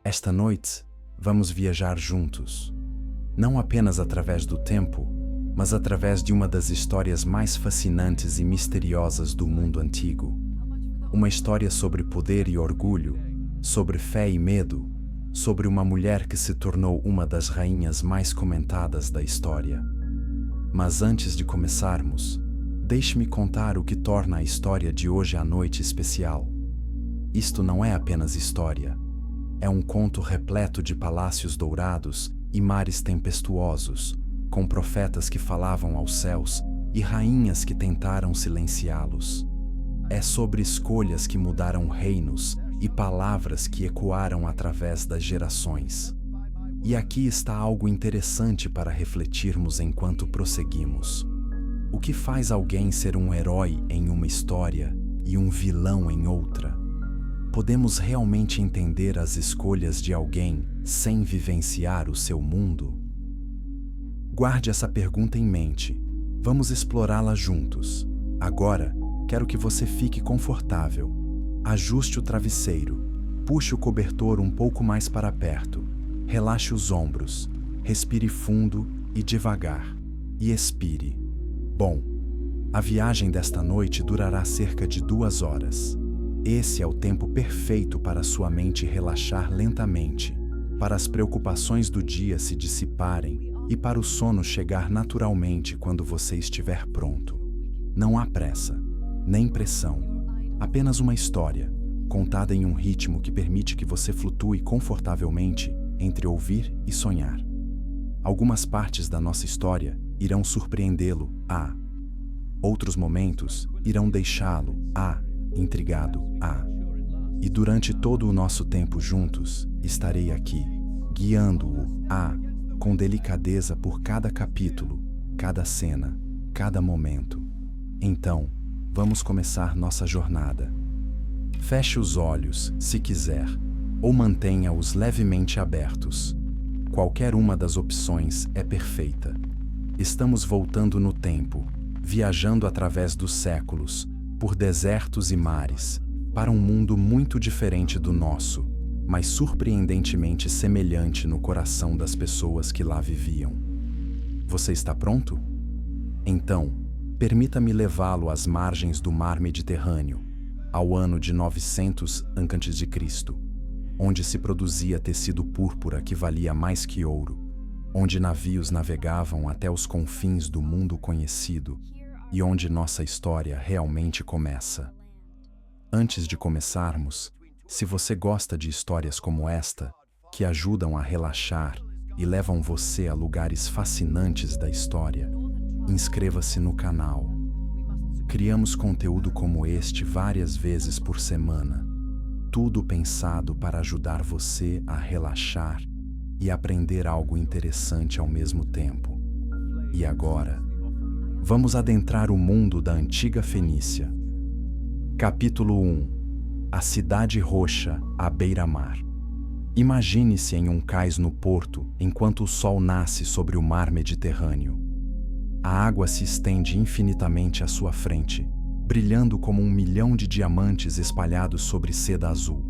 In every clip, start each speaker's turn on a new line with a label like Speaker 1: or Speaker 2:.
Speaker 1: Esta noite, vamos viajar juntos, não apenas através do tempo, mas através de uma das histórias mais fascinantes e misteriosas do mundo antigo. Uma história sobre poder e orgulho, sobre fé e medo, sobre uma mulher que se tornou uma das rainhas mais comentadas da história. Mas antes de começarmos, deixe-me contar o que torna a história de hoje à noite especial. Isto não é apenas história. É um conto repleto de palácios dourados e mares tempestuosos, com profetas que falavam aos céus e rainhas que tentaram silenciá-los. É sobre escolhas que mudaram reinos e palavras que ecoaram através das gerações. E aqui está algo interessante para refletirmos enquanto prosseguimos. O que faz alguém ser um herói em uma história e um vilão em outra? Podemos realmente entender as escolhas de alguém sem vivenciar o seu mundo? Guarde essa pergunta em mente. Vamos explorá-la juntos. Agora, quero que você fique confortável. Ajuste o travesseiro. Puxe o cobertor um pouco mais para perto. Relaxe os ombros. Respire fundo e devagar. E expire. Bom, a viagem desta noite durará cerca de 2 horas. Esse é o tempo perfeito para sua mente relaxar lentamente, para as preocupações do dia se dissiparem e para o sono chegar naturalmente quando você estiver pronto. Não há pressa, nem pressão, apenas uma história, contada em um ritmo que permite que você flutue confortavelmente entre ouvir e sonhar. Algumas partes da nossa história irão surpreendê-lo, outros momentos irão deixá-lo, intrigado, E durante todo o nosso tempo juntos, estarei aqui, guiando-o, com delicadeza por cada capítulo, cada cena, cada momento. Então, vamos começar nossa jornada. Feche os olhos, se quiser, ou mantenha-os levemente abertos. Qualquer uma das opções é perfeita. Estamos voltando no tempo, viajando através dos séculos, por desertos e mares, para um mundo muito diferente do nosso, mas surpreendentemente semelhante no coração das pessoas que lá viviam. Você está pronto? Então, permita-me levá-lo às margens do mar Mediterrâneo, ao ano de 900 a.C., onde se produzia tecido púrpura que valia mais que ouro, onde navios navegavam até os confins do mundo conhecido, e onde nossa história realmente começa. Antes de começarmos, se você gosta de histórias como esta, que ajudam a relaxar e levam você a lugares fascinantes da história, inscreva-se no canal. Criamos conteúdo como este várias vezes por semana, tudo pensado para ajudar você a relaxar e aprender algo interessante ao mesmo tempo. E agora, vamos adentrar o mundo da antiga Fenícia. Capítulo 1. A Cidade Roxa à beira-mar. Imagine-se em um cais no porto enquanto o sol nasce sobre o mar Mediterrâneo. A água se estende infinitamente à sua frente, brilhando como 1.000.000 de diamantes espalhados sobre seda azul.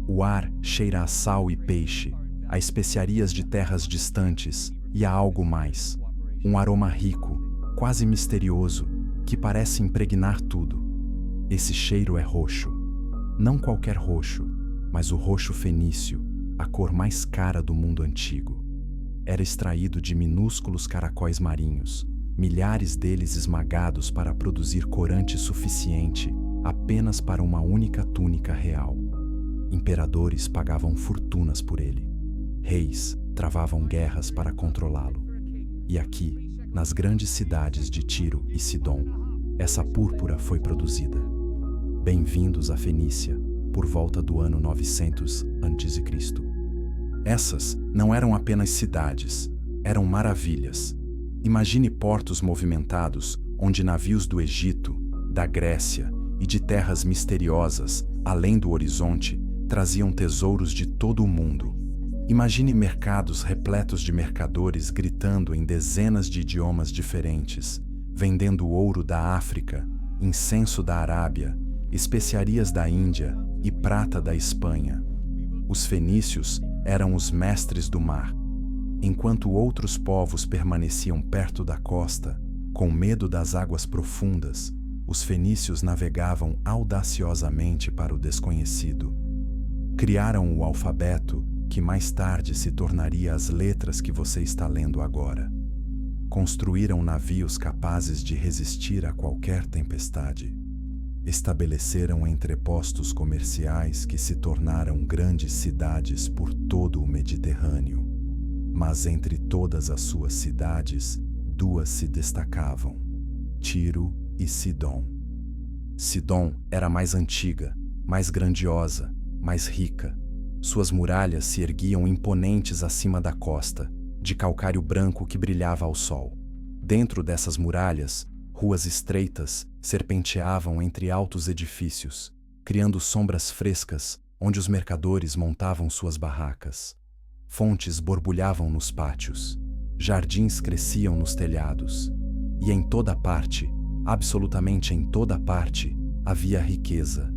Speaker 1: O ar cheira a sal e peixe, a especiarias de terras distantes e a algo mais, um aroma rico, quase misterioso, que parece impregnar tudo. Esse cheiro é roxo. Não qualquer roxo, mas o roxo fenício, a cor mais cara do mundo antigo. Era extraído de minúsculos caracóis marinhos, milhares deles esmagados para produzir corante suficiente apenas para uma única túnica real. Imperadores pagavam fortunas por ele. Reis travavam guerras para controlá-lo. E aqui, nas grandes cidades de Tiro e Sidom, essa púrpura foi produzida. Bem-vindos à Fenícia, por volta do ano 900 a.C. Essas não eram apenas cidades, eram maravilhas. Imagine portos movimentados, onde navios do Egito, da Grécia e de terras misteriosas, além do horizonte, traziam tesouros de todo o mundo. Imagine mercados repletos de mercadores gritando em dezenas de idiomas diferentes, vendendo ouro da África, incenso da Arábia, especiarias da Índia e prata da Espanha. Os fenícios eram os mestres do mar. Enquanto outros povos permaneciam perto da costa, com medo das águas profundas, os fenícios navegavam audaciosamente para o desconhecido. Criaram o alfabeto, que mais tarde se tornaria as letras que você está lendo agora. Construíram navios capazes de resistir a qualquer tempestade. Estabeleceram entrepostos comerciais que se tornaram grandes cidades por todo o Mediterrâneo. Mas entre todas as suas cidades, duas se destacavam: Tiro e Sidom. Sidom era mais antiga, mais grandiosa, mais rica. Suas muralhas se erguiam imponentes acima da costa, de calcário branco que brilhava ao sol. Dentro dessas muralhas, ruas estreitas serpenteavam entre altos edifícios, criando sombras frescas onde os mercadores montavam suas barracas. Fontes borbulhavam nos pátios, jardins cresciam nos telhados, e em toda parte, absolutamente em toda parte, havia riqueza.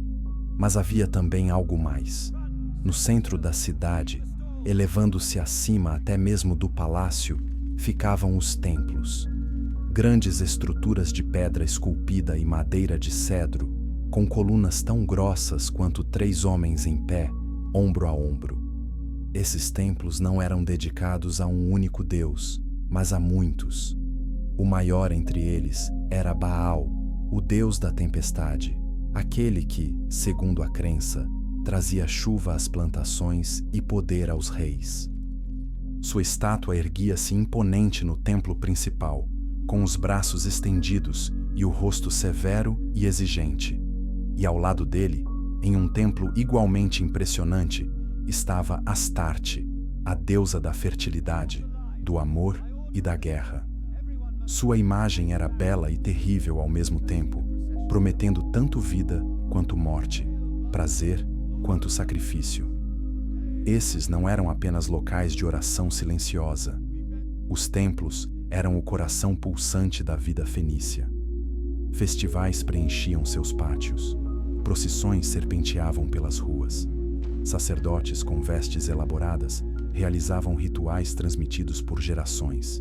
Speaker 1: Mas havia também algo mais. No centro da cidade, elevando-se acima até mesmo do palácio, ficavam os templos. Grandes estruturas de pedra esculpida e madeira de cedro, com colunas tão grossas quanto 3 homens em pé, ombro a ombro. Esses templos não eram dedicados a um único deus, mas a muitos. O maior entre eles era Baal, o deus da tempestade, aquele que, segundo a crença, trazia chuva às plantações e poder aos reis. Sua estátua erguia-se imponente no templo principal, com os braços estendidos e o rosto severo e exigente. E ao lado dele, em um templo igualmente impressionante, estava Astarte, a deusa da fertilidade, do amor e da guerra. Sua imagem era bela e terrível ao mesmo tempo, prometendo tanto vida quanto morte, prazer quanto sacrifício. Esses não eram apenas locais de oração silenciosa. Os templos eram o coração pulsante da vida fenícia. Festivais preenchiam seus pátios. Procissões serpenteavam pelas ruas. Sacerdotes com vestes elaboradas realizavam rituais transmitidos por gerações.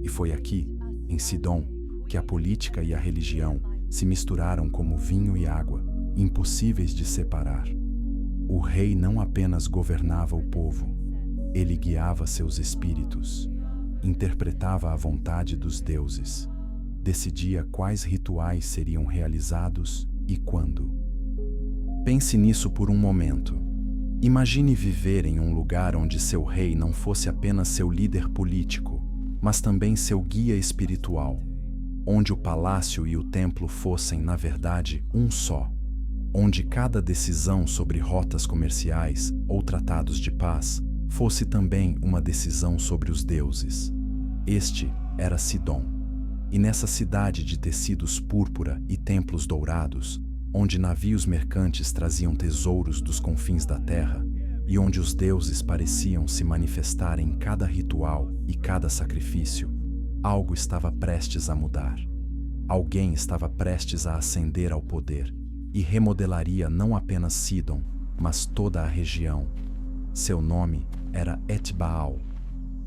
Speaker 1: E foi aqui, em Sidom, que a política e a religião se misturaram como vinho e água, impossíveis de separar. O rei não apenas governava o povo, ele guiava seus espíritos, interpretava a vontade dos deuses, decidia quais rituais seriam realizados e quando. Pense nisso por um momento. Imagine viver em um lugar onde seu rei não fosse apenas seu líder político, mas também seu guia espiritual, onde o palácio e o templo fossem, na verdade, um só, onde cada decisão sobre rotas comerciais ou tratados de paz fosse também uma decisão sobre os deuses. Este era Sidom, e nessa cidade de tecidos púrpura e templos dourados, onde navios mercantes traziam tesouros dos confins da terra e onde os deuses pareciam se manifestar em cada ritual e cada sacrifício, algo estava prestes a mudar. Alguém estava prestes a ascender ao poder e remodelaria não apenas Sidom, mas toda a região. Seu nome era Etbaal.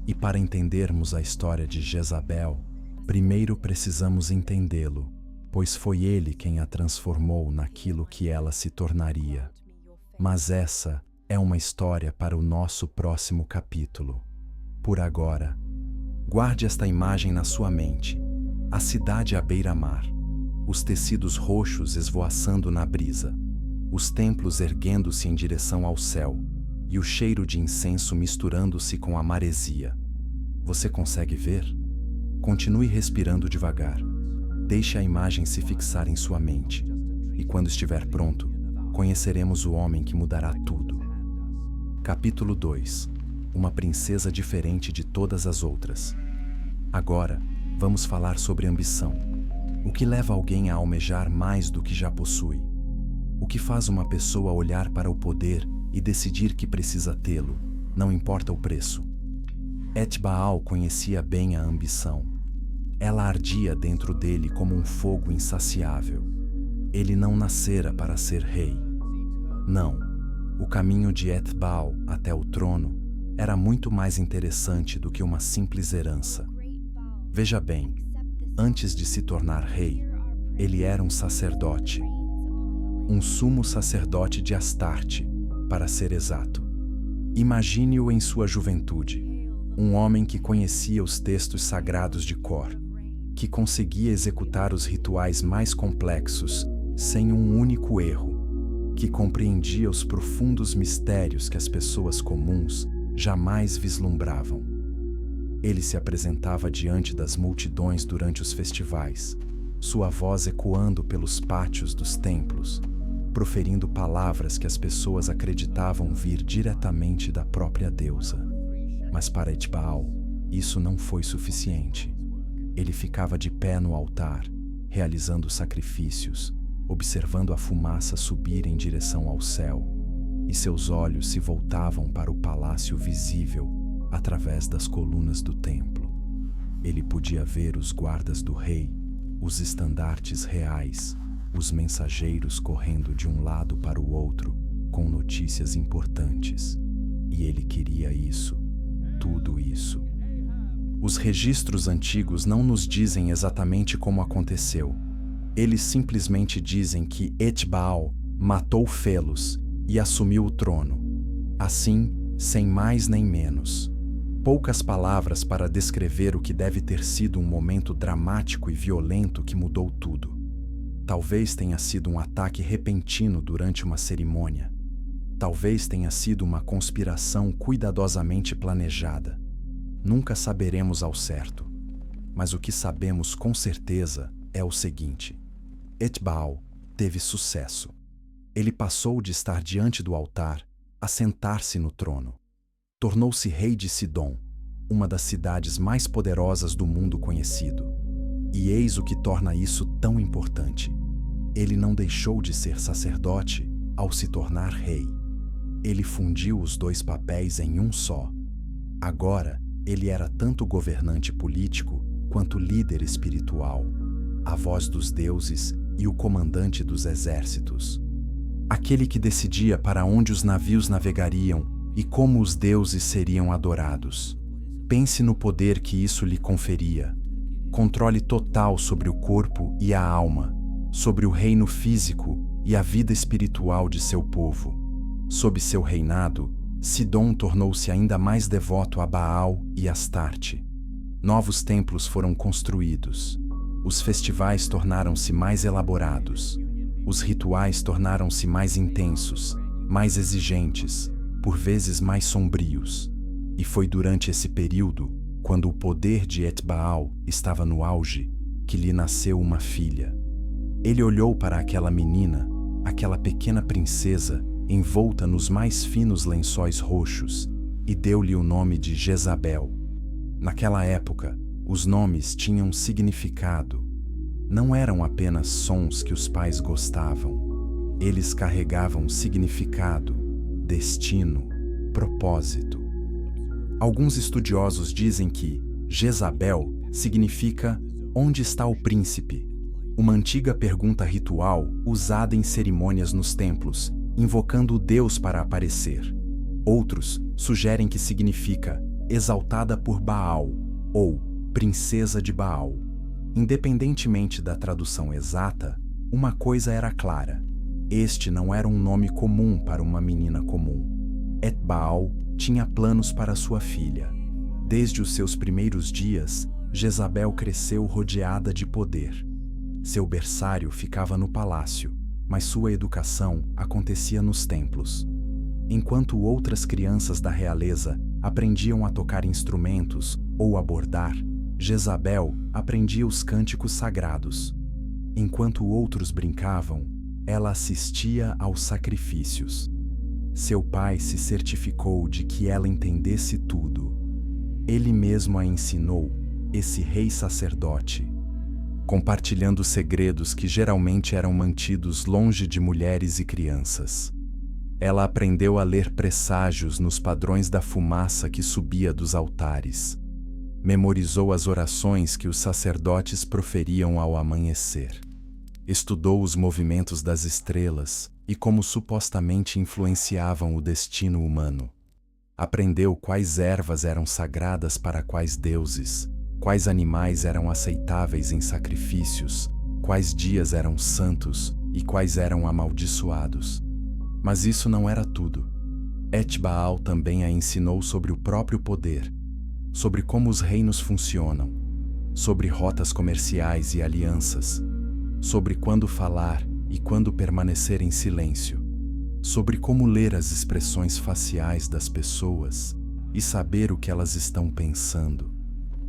Speaker 1: E para entendermos a história de Jezabel, primeiro precisamos entendê-lo, pois foi ele quem a transformou naquilo que ela se tornaria. Mas essa é uma história para o nosso próximo capítulo. Por agora, guarde esta imagem na sua mente: a cidade à beira-mar, os tecidos roxos esvoaçando na brisa, os templos erguendo-se em direção ao céu e o cheiro de incenso misturando-se com a maresia. Você consegue ver? Continue respirando devagar. Deixe a imagem se fixar em sua mente, e quando estiver pronto, conheceremos o homem que mudará tudo. Capítulo 2. Uma princesa diferente de todas as outras. Agora, vamos falar sobre ambição. O que leva alguém a almejar mais do que já possui? O que faz uma pessoa olhar para o poder e decidir que precisa tê-lo, não importa o preço? Etbaal conhecia bem a ambição. Ela ardia dentro dele como um fogo insaciável. Ele não nascera para ser rei. Não, O caminho de Ethbaal até o trono era muito mais interessante do que uma simples herança. Veja bem, antes de se tornar rei, ele era um sacerdote. Um sumo sacerdote de Astarte, para ser exato. Imagine-o em sua juventude, um homem que conhecia os textos sagrados de cor, que conseguia executar os rituais mais complexos sem um único erro, que compreendia os profundos mistérios que as pessoas comuns jamais vislumbravam. Ele se apresentava diante das multidões durante os festivais, sua voz ecoando pelos pátios dos templos, proferindo palavras que as pessoas acreditavam vir diretamente da própria deusa. Mas para Ethbaal, isso não foi suficiente. Ele ficava de pé no altar, realizando sacrifícios, observando a fumaça subir em direção ao céu, e seus olhos se voltavam para o palácio visível através das colunas do templo. Ele podia ver os guardas do rei, os estandartes reais, os mensageiros correndo de um lado para o outro com notícias importantes. E ele queria isso, tudo isso. Os registros antigos não nos dizem exatamente como aconteceu. Eles simplesmente dizem que Ethbaal matou Felos e assumiu o trono. Assim, sem mais nem menos. Poucas palavras para descrever o que deve ter sido um momento dramático e violento que mudou tudo. Talvez tenha sido um ataque repentino durante uma cerimônia. Talvez tenha sido uma conspiração cuidadosamente planejada. Nunca saberemos ao certo. Mas o que sabemos com certeza é o seguinte: Ethbaal teve sucesso. Ele passou de estar diante do altar a sentar-se no trono. Tornou-se rei de Sidom, uma das cidades mais poderosas do mundo conhecido. E eis o que torna isso tão importante. Ele não deixou de ser sacerdote ao se tornar rei. Ele fundiu os dois papéis em um só. Agora, ele era tanto governante político quanto líder espiritual, a voz dos deuses e o comandante dos exércitos. Aquele que decidia para onde os navios navegariam e como os deuses seriam adorados. Pense no poder que isso lhe conferia. Controle total sobre o corpo e a alma, sobre o reino físico e a vida espiritual de seu povo. Sob seu reinado, Sidom tornou-se ainda mais devoto a Baal e Astarte. Novos templos foram construídos. Os festivais tornaram-se mais elaborados. Os rituais tornaram-se mais intensos, mais exigentes, por vezes mais sombrios. E foi durante esse período, quando o poder de Ethbaal estava no auge, que lhe nasceu uma filha. Ele olhou para aquela menina, aquela pequena princesa, envolta nos mais finos lençóis roxos, e deu-lhe o nome de Jezabel. Naquela época, os nomes tinham significado. Não eram apenas sons que os pais gostavam. Eles carregavam significado, destino, propósito. Alguns estudiosos dizem que Jezabel significa "onde está o príncipe?", uma antiga pergunta ritual usada em cerimônias nos templos, invocando o deus para aparecer. Outros sugerem que significa exaltada por Baal ou princesa de Baal. Independentemente da tradução exata, uma coisa era clara: este não era um nome comum para uma menina comum. Ethbaal tinha planos para sua filha. Desde os seus primeiros dias, Jezabel cresceu rodeada de poder. Seu berçário ficava no palácio, mas sua educação acontecia nos templos. Enquanto outras crianças da realeza aprendiam a tocar instrumentos ou a bordar, Jezabel aprendia os cânticos sagrados. Enquanto outros brincavam, ela assistia aos sacrifícios. Seu pai se certificou de que ela entendesse tudo. Ele mesmo a ensinou, esse rei sacerdote, compartilhando segredos que geralmente eram mantidos longe de mulheres e crianças. Ela aprendeu a ler presságios nos padrões da fumaça que subia dos altares. Memorizou as orações que os sacerdotes proferiam ao amanhecer. Estudou os movimentos das estrelas e como supostamente influenciavam o destino humano. Aprendeu quais ervas eram sagradas para quais deuses, quais animais eram aceitáveis em sacrifícios, quais dias eram santos e quais eram amaldiçoados. Mas isso não era tudo. Etbaal também a ensinou sobre o próprio poder, sobre como os reinos funcionam, sobre rotas comerciais e alianças, sobre quando falar e quando permanecer em silêncio, sobre como ler as expressões faciais das pessoas e saber o que elas estão pensando,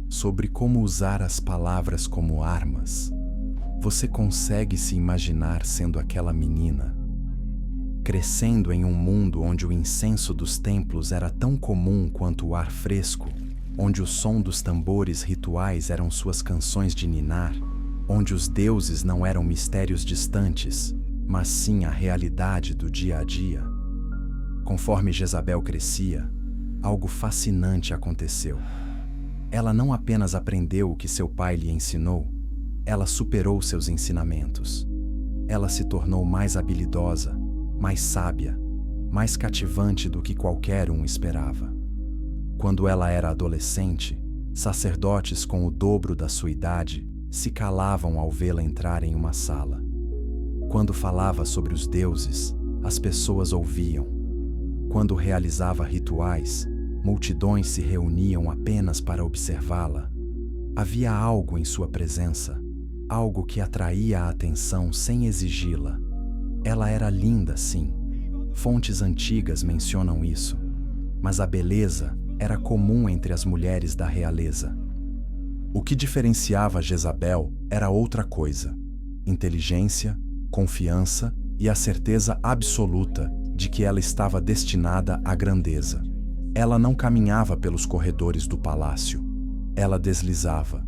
Speaker 1: sobre como usar as palavras como armas. Você consegue se imaginar sendo aquela menina, crescendo em um mundo onde o incenso dos templos era tão comum quanto o ar fresco, onde o som dos tambores rituais eram suas canções de ninar, onde os deuses não eram mistérios distantes, mas sim a realidade do dia a dia. Conforme Jezabel crescia, algo fascinante aconteceu. Ela não apenas aprendeu o que seu pai lhe ensinou, ela superou seus ensinamentos. Ela se tornou mais habilidosa, mais sábia, mais cativante do que qualquer um esperava. Quando ela era adolescente, sacerdotes com o dobro da sua idade se calavam ao vê-la entrar em uma sala. Quando falava sobre os deuses, as pessoas ouviam. Quando realizava rituais, multidões se reuniam apenas para observá-la. Havia algo em sua presença, algo que atraía a atenção sem exigi-la. Ela era linda, sim. Fontes antigas mencionam isso. Mas a beleza era comum entre as mulheres da realeza. O que diferenciava Jezabel era outra coisa: inteligência, confiança e a certeza absoluta de que ela estava destinada à grandeza. Ela não caminhava pelos corredores do palácio. Ela deslizava.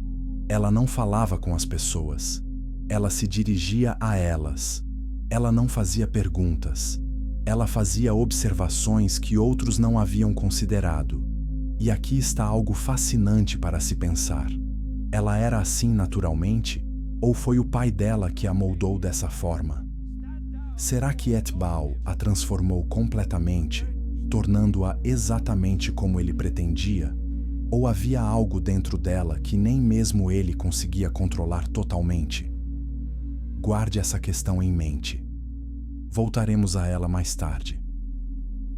Speaker 1: Ela não falava com as pessoas. Ela se dirigia a elas. Ela não fazia perguntas. Ela fazia observações que outros não haviam considerado. E aqui está algo fascinante para se pensar. Ela era assim naturalmente? Ou foi o pai dela que a moldou dessa forma? Será que Etbaal a transformou completamente, tornando-a exatamente como ele pretendia? Ou havia algo dentro dela que nem mesmo ele conseguia controlar totalmente? Guarde essa questão em mente. Voltaremos a ela mais tarde.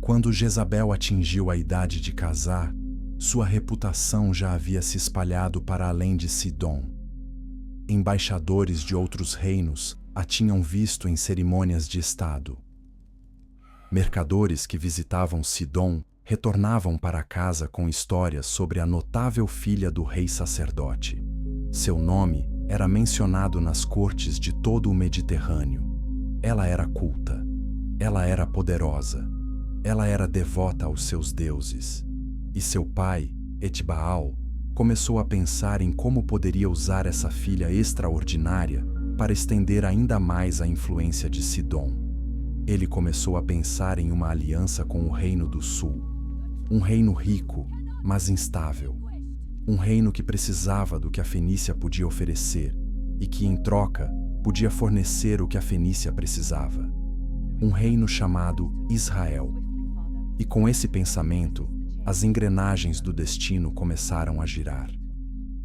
Speaker 1: Quando Jezabel atingiu a idade de casar, sua reputação já havia se espalhado para além de Sidom. Embaixadores de outros reinos a tinham visto em cerimônias de estado. Mercadores que visitavam Sidom retornavam para casa com histórias sobre a notável filha do rei sacerdote. Seu nome era mencionado nas cortes de todo o Mediterrâneo. Ela era culta, ela era poderosa, ela era devota aos seus deuses. E seu pai, Etbaal, começou a pensar em como poderia usar essa filha extraordinária para estender ainda mais a influência de Sidom. Ele começou a pensar em uma aliança com o Reino do Sul, um reino rico, mas instável, um reino que precisava do que a Fenícia podia oferecer e que, em troca, podia fornecer o que a Fenícia precisava. Um reino chamado Israel. E com esse pensamento, as engrenagens do destino começaram a girar.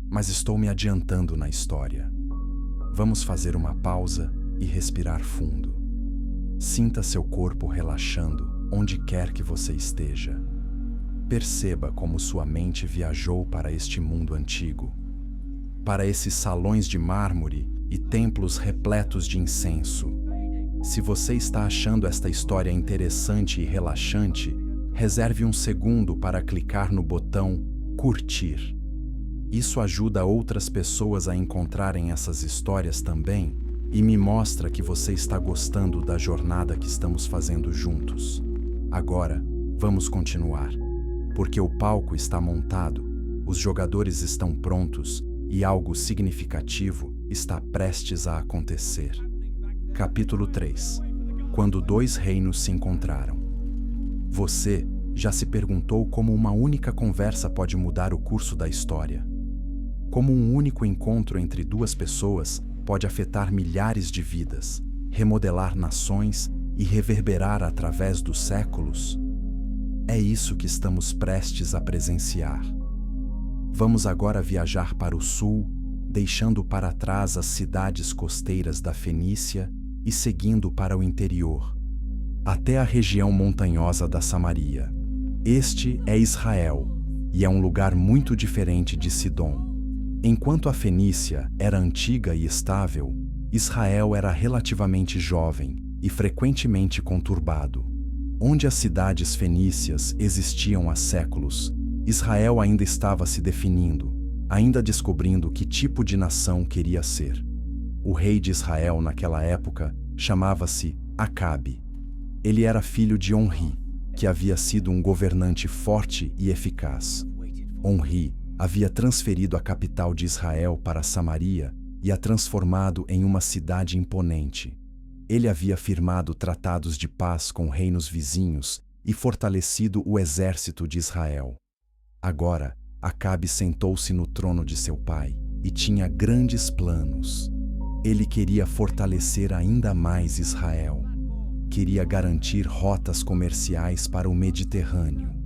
Speaker 1: Mas estou me adiantando na história. Vamos fazer uma pausa e respirar fundo. Sinta seu corpo relaxando onde quer que você esteja. Perceba como sua mente viajou para este mundo antigo, para esses salões de mármore e templos repletos de incenso. Se você está achando esta história interessante e relaxante, reserve um segundo para clicar no botão curtir. Isso ajuda outras pessoas a encontrarem essas histórias também e me mostra que você está gostando da jornada que estamos fazendo juntos. Agora, vamos continuar, porque o palco está montado, os jogadores estão prontos e algo significativo está prestes a acontecer. Capítulo 3. Quando dois reinos se encontraram. Você já se perguntou como uma única conversa pode mudar o curso da história? Como um único encontro entre duas pessoas pode afetar milhares de vidas, remodelar nações e reverberar através dos séculos? É isso que estamos prestes a presenciar. Vamos agora viajar para o sul, deixando para trás as cidades costeiras da Fenícia e seguindo para o interior, até a região montanhosa da Samaria. Este é Israel, e é um lugar muito diferente de Sidom. Enquanto a Fenícia era antiga e estável, Israel era relativamente jovem e frequentemente conturbado. Onde as cidades fenícias existiam há séculos, Israel ainda estava se definindo, ainda descobrindo que tipo de nação queria ser. O rei de Israel naquela época chamava-se Acabe. Ele era filho de Onri, que havia sido um governante forte e eficaz. Onri havia transferido a capital de Israel para Samaria e a transformado em uma cidade imponente. Ele havia firmado tratados de paz com reinos vizinhos e fortalecido o exército de Israel. Agora, Acabe sentou-se no trono de seu pai e tinha grandes planos. Ele queria fortalecer ainda mais Israel. Queria garantir rotas comerciais para o Mediterrâneo.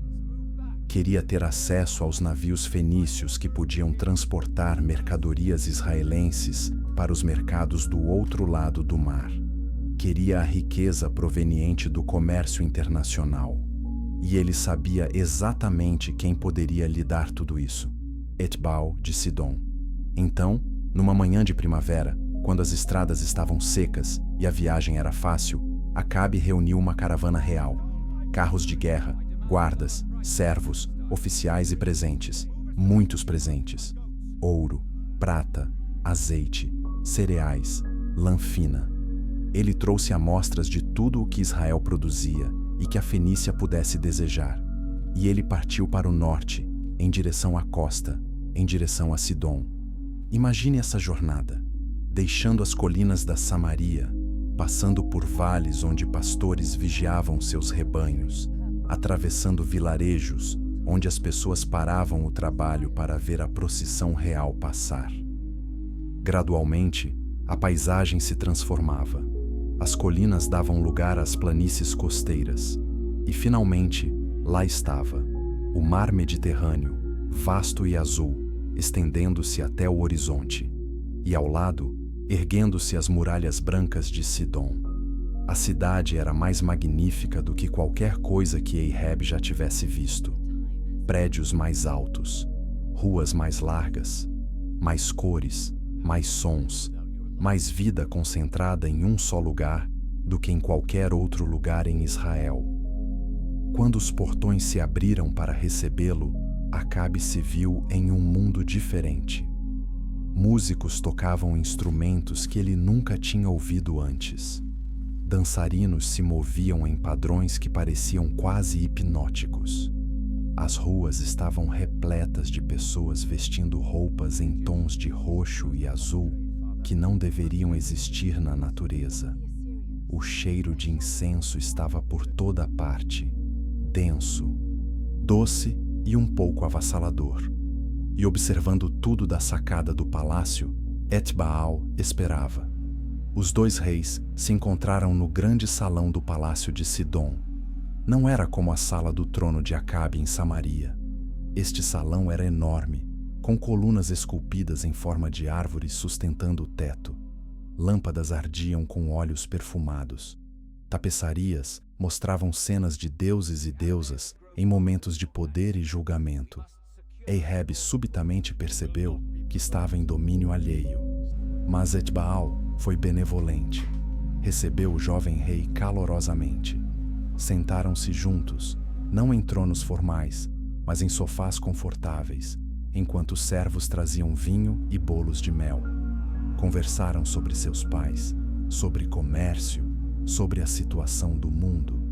Speaker 1: Queria ter acesso aos navios fenícios que podiam transportar mercadorias israelenses para os mercados do outro lado do mar. Queria a riqueza proveniente do comércio internacional. E ele sabia exatamente quem poderia lhe dar tudo isso: Etbaal de Sidom. Então, numa manhã de primavera, quando as estradas estavam secas e a viagem era fácil, Acabe reuniu uma caravana real: carros de guerra, guardas, servos, oficiais e presentes, muitos presentes: ouro, prata, azeite, cereais, lã fina. Ele trouxe amostras de tudo o que Israel produzia e que a Fenícia pudesse desejar. E ele partiu para o norte, em direção à costa, em direção a Sidom. Imagine essa jornada, deixando as colinas da Samaria, passando por vales onde pastores vigiavam seus rebanhos, atravessando vilarejos onde as pessoas paravam o trabalho para ver a procissão real passar. Gradualmente, a paisagem se transformava. As colinas davam lugar às planícies costeiras. E, finalmente, lá estava, o mar Mediterrâneo, vasto e azul, estendendo-se até o horizonte. E, ao lado, erguendo-se as muralhas brancas de Sidom. A cidade era mais magnífica do que qualquer coisa que Ahab já tivesse visto. Prédios mais altos, ruas mais largas, mais cores, mais sons, mais vida concentrada em um só lugar do que em qualquer outro lugar em Israel. Quando os portões se abriram para recebê-lo, Acabe se viu em um mundo diferente. Músicos tocavam instrumentos que ele nunca tinha ouvido antes. Dançarinos se moviam em padrões que pareciam quase hipnóticos. As ruas estavam repletas de pessoas vestindo roupas em tons de roxo e azul que não deveriam existir na natureza. O cheiro de incenso estava por toda parte, denso, doce e um pouco avassalador. E observando tudo da sacada do palácio, Etbaal esperava. Os dois reis se encontraram no grande salão do palácio de Sidom. Não era como a sala do trono de Acabe em Samaria. Este salão era enorme, com colunas esculpidas em forma de árvores sustentando o teto. Lâmpadas ardiam com óleos perfumados. Tapeçarias mostravam cenas de deuses e deusas em momentos de poder e julgamento. Ahab subitamente percebeu que estava em domínio alheio. Mas Etbaal foi benevolente. Recebeu o jovem rei calorosamente. Sentaram-se juntos, não em tronos formais, mas em sofás confortáveis, enquanto os servos traziam vinho e bolos de mel. Conversaram sobre seus pais, sobre comércio, sobre a situação do mundo.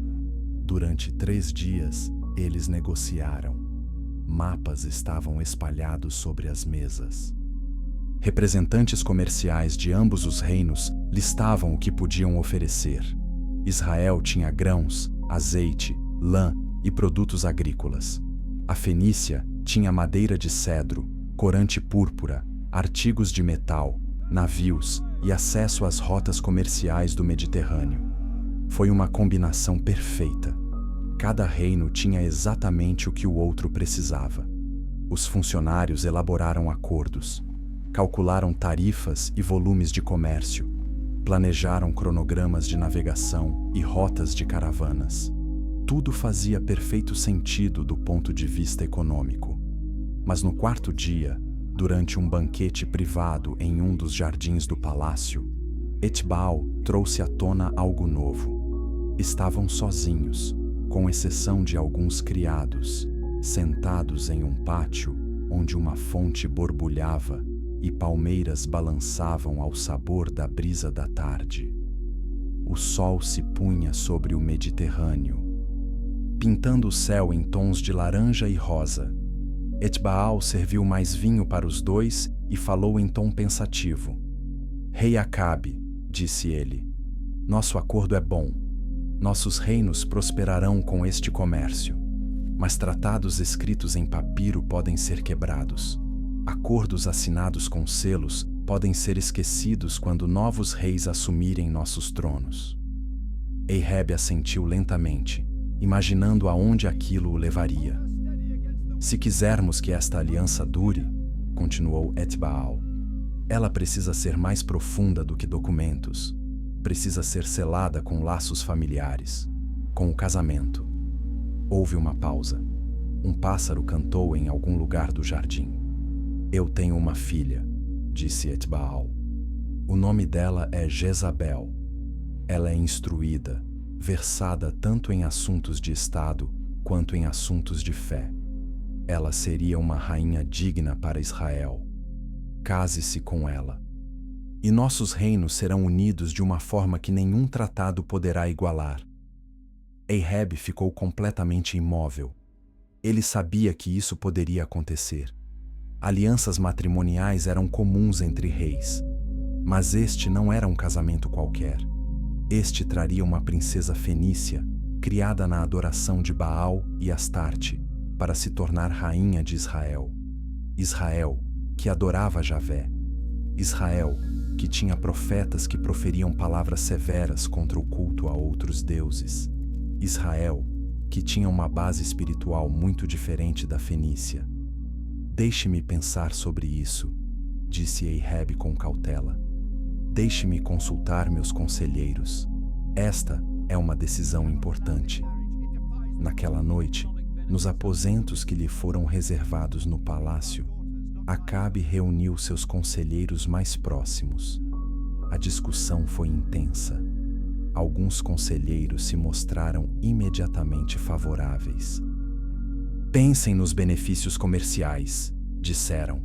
Speaker 1: Durante 3 dias, eles negociaram. Mapas estavam espalhados sobre as mesas. Representantes comerciais de ambos os reinos listavam o que podiam oferecer. Israel tinha grãos, azeite, lã e produtos agrícolas. A Fenícia tinha madeira de cedro, corante púrpura, artigos de metal, navios, e acesso às rotas comerciais do Mediterrâneo. Foi uma combinação perfeita. Cada reino tinha exatamente o que o outro precisava. Os funcionários elaboraram acordos, calcularam tarifas e volumes de comércio, planejaram cronogramas de navegação e rotas de caravanas. Tudo fazia perfeito sentido do ponto de vista econômico. Mas no quarto dia, durante um banquete privado em um dos jardins do palácio, Etbaal trouxe à tona algo novo. Estavam sozinhos, com exceção de alguns criados, sentados em um pátio onde uma fonte borbulhava e palmeiras balançavam ao sabor da brisa da tarde. O sol se punha sobre o Mediterrâneo, pintando o céu em tons de laranja e rosa. Etbaal serviu mais vinho para os dois e falou em tom pensativo. Rei Acabe, disse ele, nosso acordo é bom. Nossos reinos prosperarão com este comércio. Mas tratados escritos em papiro podem ser quebrados. Acordos assinados com selos podem ser esquecidos quando novos reis assumirem nossos tronos. Eheb assentiu lentamente, imaginando aonde aquilo o levaria. Se quisermos que esta aliança dure, continuou Etbaal, ela precisa ser mais profunda do que documentos. Precisa ser selada com laços familiares, com o casamento. Houve uma pausa. Um pássaro cantou em algum lugar do jardim. Eu tenho uma filha, disse Etbaal. O nome dela é Jezabel. Ela é instruída, versada tanto em assuntos de Estado quanto em assuntos de fé. Ela seria uma rainha digna para Israel. Case-se com ela. E nossos reinos serão unidos de uma forma que nenhum tratado poderá igualar. Eheb ficou completamente imóvel. Ele sabia que isso poderia acontecer. Alianças matrimoniais eram comuns entre reis. Mas este não era um casamento qualquer. Este traria uma princesa fenícia, criada na adoração de Baal e Astarte, para se tornar rainha de Israel. Israel, que adorava Javé. Israel, que tinha profetas que proferiam palavras severas contra o culto a outros deuses. Israel, que tinha uma base espiritual muito diferente da Fenícia. Deixe-me pensar sobre isso, disse Eheb com cautela. Deixe-me consultar meus conselheiros. Esta é uma decisão importante. Naquela noite, nos aposentos que lhe foram reservados no palácio, Acabe reuniu seus conselheiros mais próximos. A discussão foi intensa. Alguns conselheiros se mostraram imediatamente favoráveis. Pensem nos benefícios comerciais, disseram.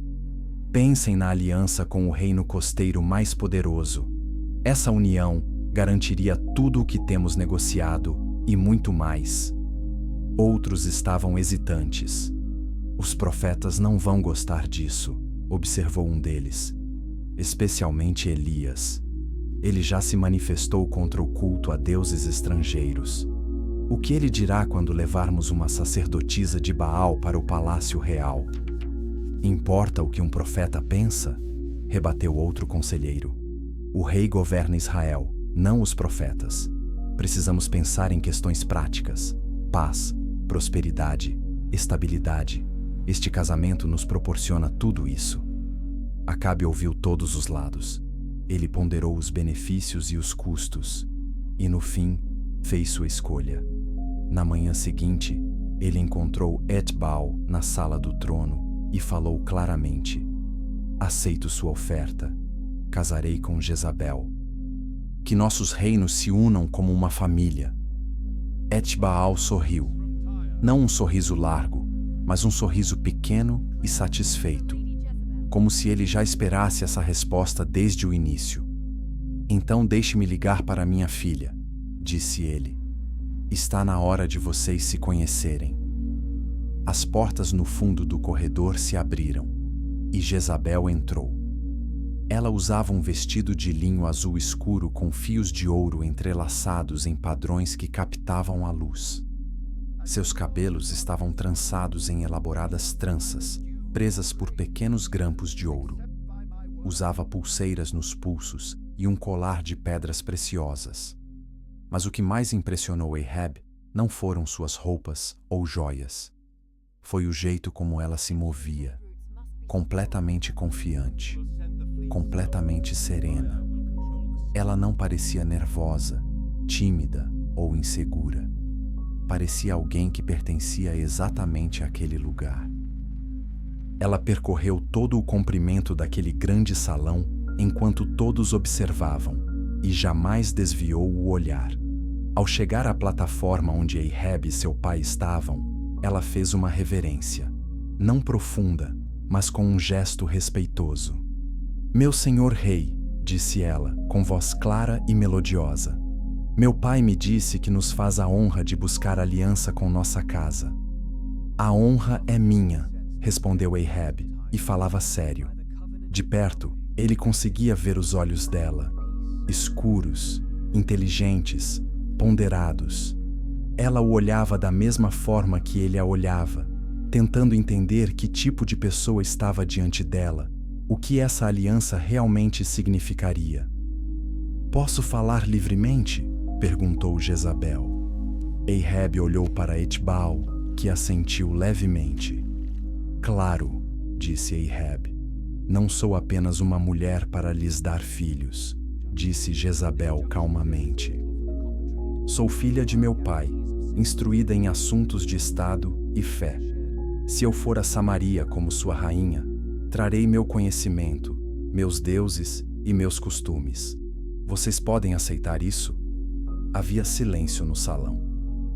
Speaker 1: Pensem na aliança com o reino costeiro mais poderoso. Essa união garantiria tudo o que temos negociado e muito mais. Outros estavam hesitantes. Os profetas não vão gostar disso, observou um deles. Especialmente Elias. Ele já se manifestou contra o culto a deuses estrangeiros. O que ele dirá quando levarmos uma sacerdotisa de Baal para o palácio real? Importa o que um profeta pensa? Rebateu outro conselheiro. O rei governa Israel, não os profetas. Precisamos pensar em questões práticas. Paz, prosperidade, estabilidade. Este casamento nos proporciona tudo isso. Acabe ouviu todos os lados. Ele ponderou os benefícios e os custos, e no fim, fez sua escolha. Na manhã seguinte, ele encontrou Etbaal na sala do trono e falou claramente: aceito sua oferta, casarei com Jezabel. Que nossos reinos se unam como uma família. Etbaal sorriu. Não um sorriso largo, mas um sorriso pequeno e satisfeito, como se ele já esperasse essa resposta desde o início. Então deixe-me ligar para minha filha, disse ele. Está na hora de vocês se conhecerem. As portas no fundo do corredor se abriram, e Jezabel entrou. Ela usava um vestido de linho azul escuro com fios de ouro entrelaçados em padrões que captavam a luz. Seus cabelos estavam trançados em elaboradas tranças, presas por pequenos grampos de ouro. Usava pulseiras nos pulsos e um colar de pedras preciosas. Mas o que mais impressionou Ahab não foram suas roupas ou joias. Foi o jeito como ela se movia, completamente confiante, completamente serena. Ela não parecia nervosa, tímida ou insegura. Parecia alguém que pertencia exatamente àquele lugar. Ela percorreu todo o comprimento daquele grande salão enquanto todos observavam, e jamais desviou o olhar. Ao chegar à plataforma onde Ahab e seu pai estavam, ela fez uma reverência, não profunda, mas com um gesto respeitoso. "Meu senhor rei", disse ela, com voz clara e melodiosa, "meu pai me disse que nos faz a honra de buscar aliança com nossa casa." "A honra é minha", respondeu Ahab, e falava sério. De perto, ele conseguia ver os olhos dela, escuros, inteligentes, ponderados. Ela o olhava da mesma forma que ele a olhava, tentando entender que tipo de pessoa estava diante dela, o que essa aliança realmente significaria. "Posso falar livremente?", perguntou Jezabel. Ahab olhou para Etbaal, que assentiu levemente. "Claro", disse Ahab. "Não sou apenas uma mulher para lhes dar filhos", disse Jezabel calmamente. "Sou filha de meu pai, instruída em assuntos de Estado e fé. Se eu for a Samaria como sua rainha, trarei meu conhecimento, meus deuses e meus costumes. Vocês podem aceitar isso?" Havia silêncio no salão.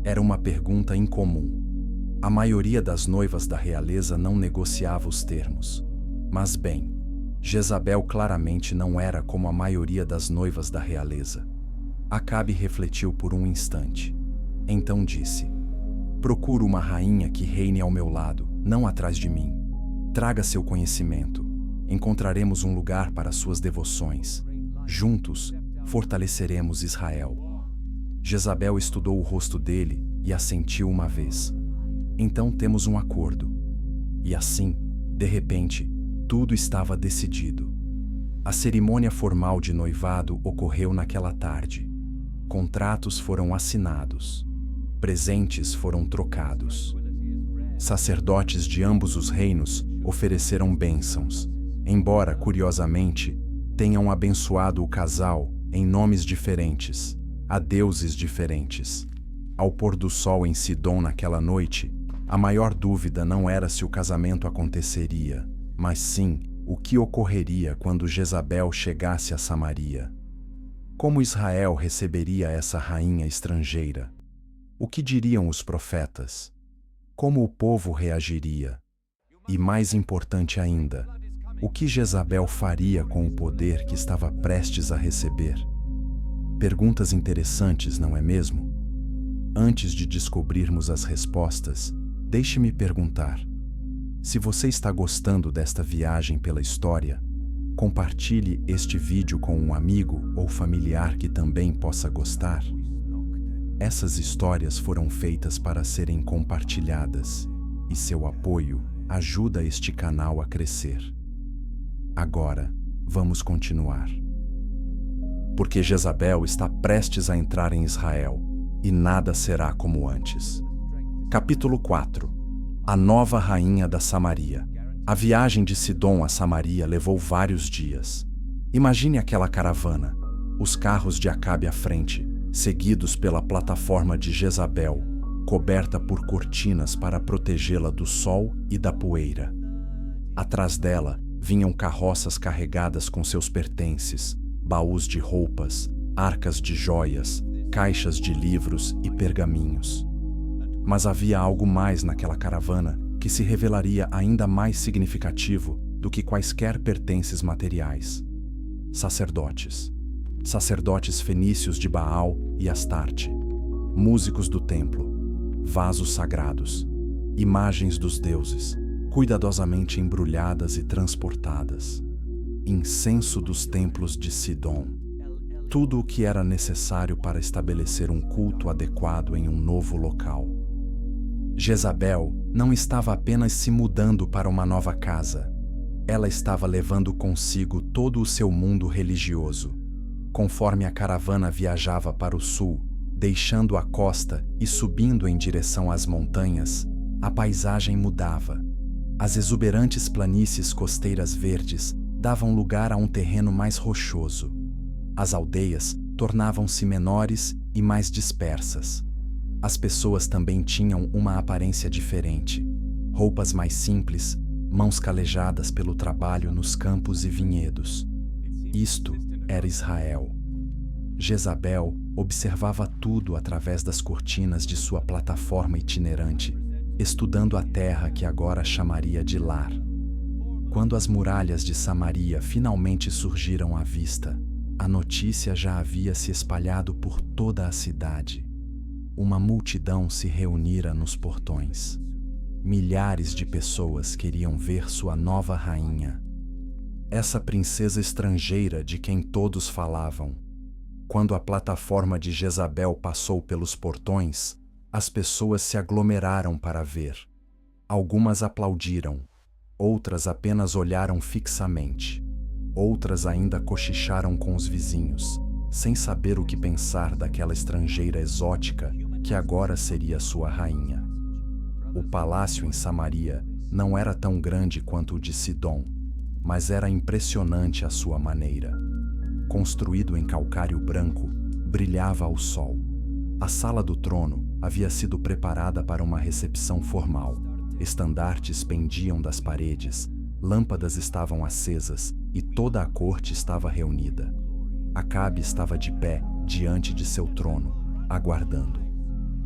Speaker 1: Era uma pergunta incomum. A maioria das noivas da realeza não negociava os termos. Mas bem, Jezabel claramente não era como a maioria das noivas da realeza. Acabe refletiu por um instante. Então disse: "Procuro uma rainha que reine ao meu lado, não atrás de mim. Traga seu conhecimento. Encontraremos um lugar para suas devoções. Juntos, fortaleceremos Israel." Jezabel estudou o rosto dele e assentiu uma vez. "Então temos um acordo." E assim, de repente, tudo estava decidido. A cerimônia formal de noivado ocorreu naquela tarde. Contratos foram assinados. Presentes foram trocados. Sacerdotes de ambos os reinos ofereceram bênçãos, embora, curiosamente, tenham abençoado o casal em nomes diferentes, a deuses diferentes. Ao pôr do sol em Sidom naquela noite, a maior dúvida não era se o casamento aconteceria, mas sim o que ocorreria quando Jezabel chegasse a Samaria. Como Israel receberia essa rainha estrangeira? O que diriam os profetas? Como o povo reagiria? E mais importante ainda, o que Jezabel faria com o poder que estava prestes a receber? Perguntas interessantes, não é mesmo? Antes de descobrirmos as respostas, deixe-me perguntar: se você está gostando desta viagem pela história, compartilhe este vídeo com um amigo ou familiar que também possa gostar. Essas histórias foram feitas para serem compartilhadas, e seu apoio ajuda este canal a crescer. Agora, vamos continuar. Porque Jezabel está prestes a entrar em Israel, e nada será como antes. Capítulo 4. A nova rainha da Samaria. A viagem de Sidom a Samaria levou vários dias. Imagine aquela caravana, os carros de Acabe à frente, seguidos pela plataforma de Jezabel, coberta por cortinas para protegê-la do sol e da poeira. Atrás dela vinham carroças carregadas com seus pertences, baús de roupas, arcas de joias, caixas de livros e pergaminhos. Mas havia algo mais naquela caravana que se revelaria ainda mais significativo do que quaisquer pertences materiais. Sacerdotes. Sacerdotes fenícios de Baal e Astarte. Músicos do templo. Vasos sagrados. Imagens dos deuses, cuidadosamente embrulhadas e transportadas. Incenso dos templos de Sidom. Tudo o que era necessário para estabelecer um culto adequado em um novo local. Jezabel não estava apenas se mudando para uma nova casa. Ela estava levando consigo todo o seu mundo religioso. Conforme a caravana viajava para o sul, deixando a costa e subindo em direção às montanhas, a paisagem mudava. As exuberantes planícies costeiras verdes davam lugar a um terreno mais rochoso. As aldeias tornavam-se menores e mais dispersas. As pessoas também tinham uma aparência diferente. Roupas mais simples, mãos calejadas pelo trabalho nos campos e vinhedos. Isto era Israel. Jezabel observava tudo através das cortinas de sua plataforma itinerante, estudando a terra que agora chamaria de lar. Quando as muralhas de Samaria finalmente surgiram à vista, a notícia já havia se espalhado por toda a cidade. Uma multidão se reunira nos portões. Milhares de pessoas queriam ver sua nova rainha. Essa princesa estrangeira de quem todos falavam. Quando a plataforma de Jezabel passou pelos portões, as pessoas se aglomeraram para ver. Algumas aplaudiram, outras apenas olharam fixamente. Outras ainda cochicharam com os vizinhos, sem saber o que pensar daquela estrangeira exótica que agora seria sua rainha. O palácio em Samaria não era tão grande quanto o de Sidom, mas era impressionante à sua maneira. Construído em calcário branco, brilhava ao sol. A sala do trono havia sido preparada para uma recepção formal. Estandartes pendiam das paredes, lâmpadas estavam acesas e toda a corte estava reunida. Acabe estava de pé diante de seu trono, aguardando.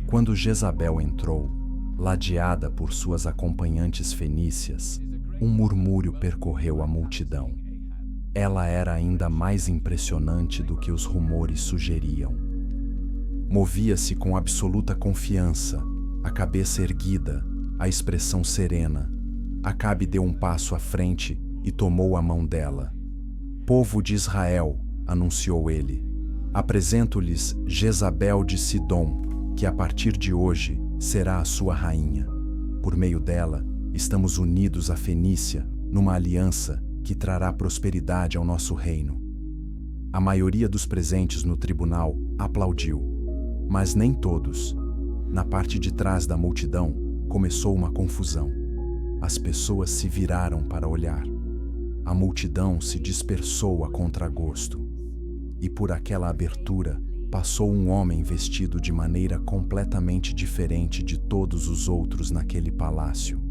Speaker 1: Quando Jezabel entrou, ladeada por suas acompanhantes fenícias, um murmúrio percorreu a multidão. Ela era ainda mais impressionante do que os rumores sugeriam. Movia-se com absoluta confiança, a cabeça erguida, a expressão serena. Acabe deu um passo à frente e tomou a mão dela. Povo de Israel, anunciou ele, apresento-lhes Jezabel de Sidom, que a partir de hoje será a sua rainha. Por meio dela, estamos unidos à Fenícia numa aliança que trará prosperidade ao nosso reino. A maioria dos presentes no tribunal aplaudiu, mas nem todos. Na parte de trás da multidão começou uma confusão. As pessoas se viraram para olhar. A multidão se dispersou a contragosto. E por aquela abertura passou um homem vestido de maneira completamente diferente de todos os outros naquele palácio.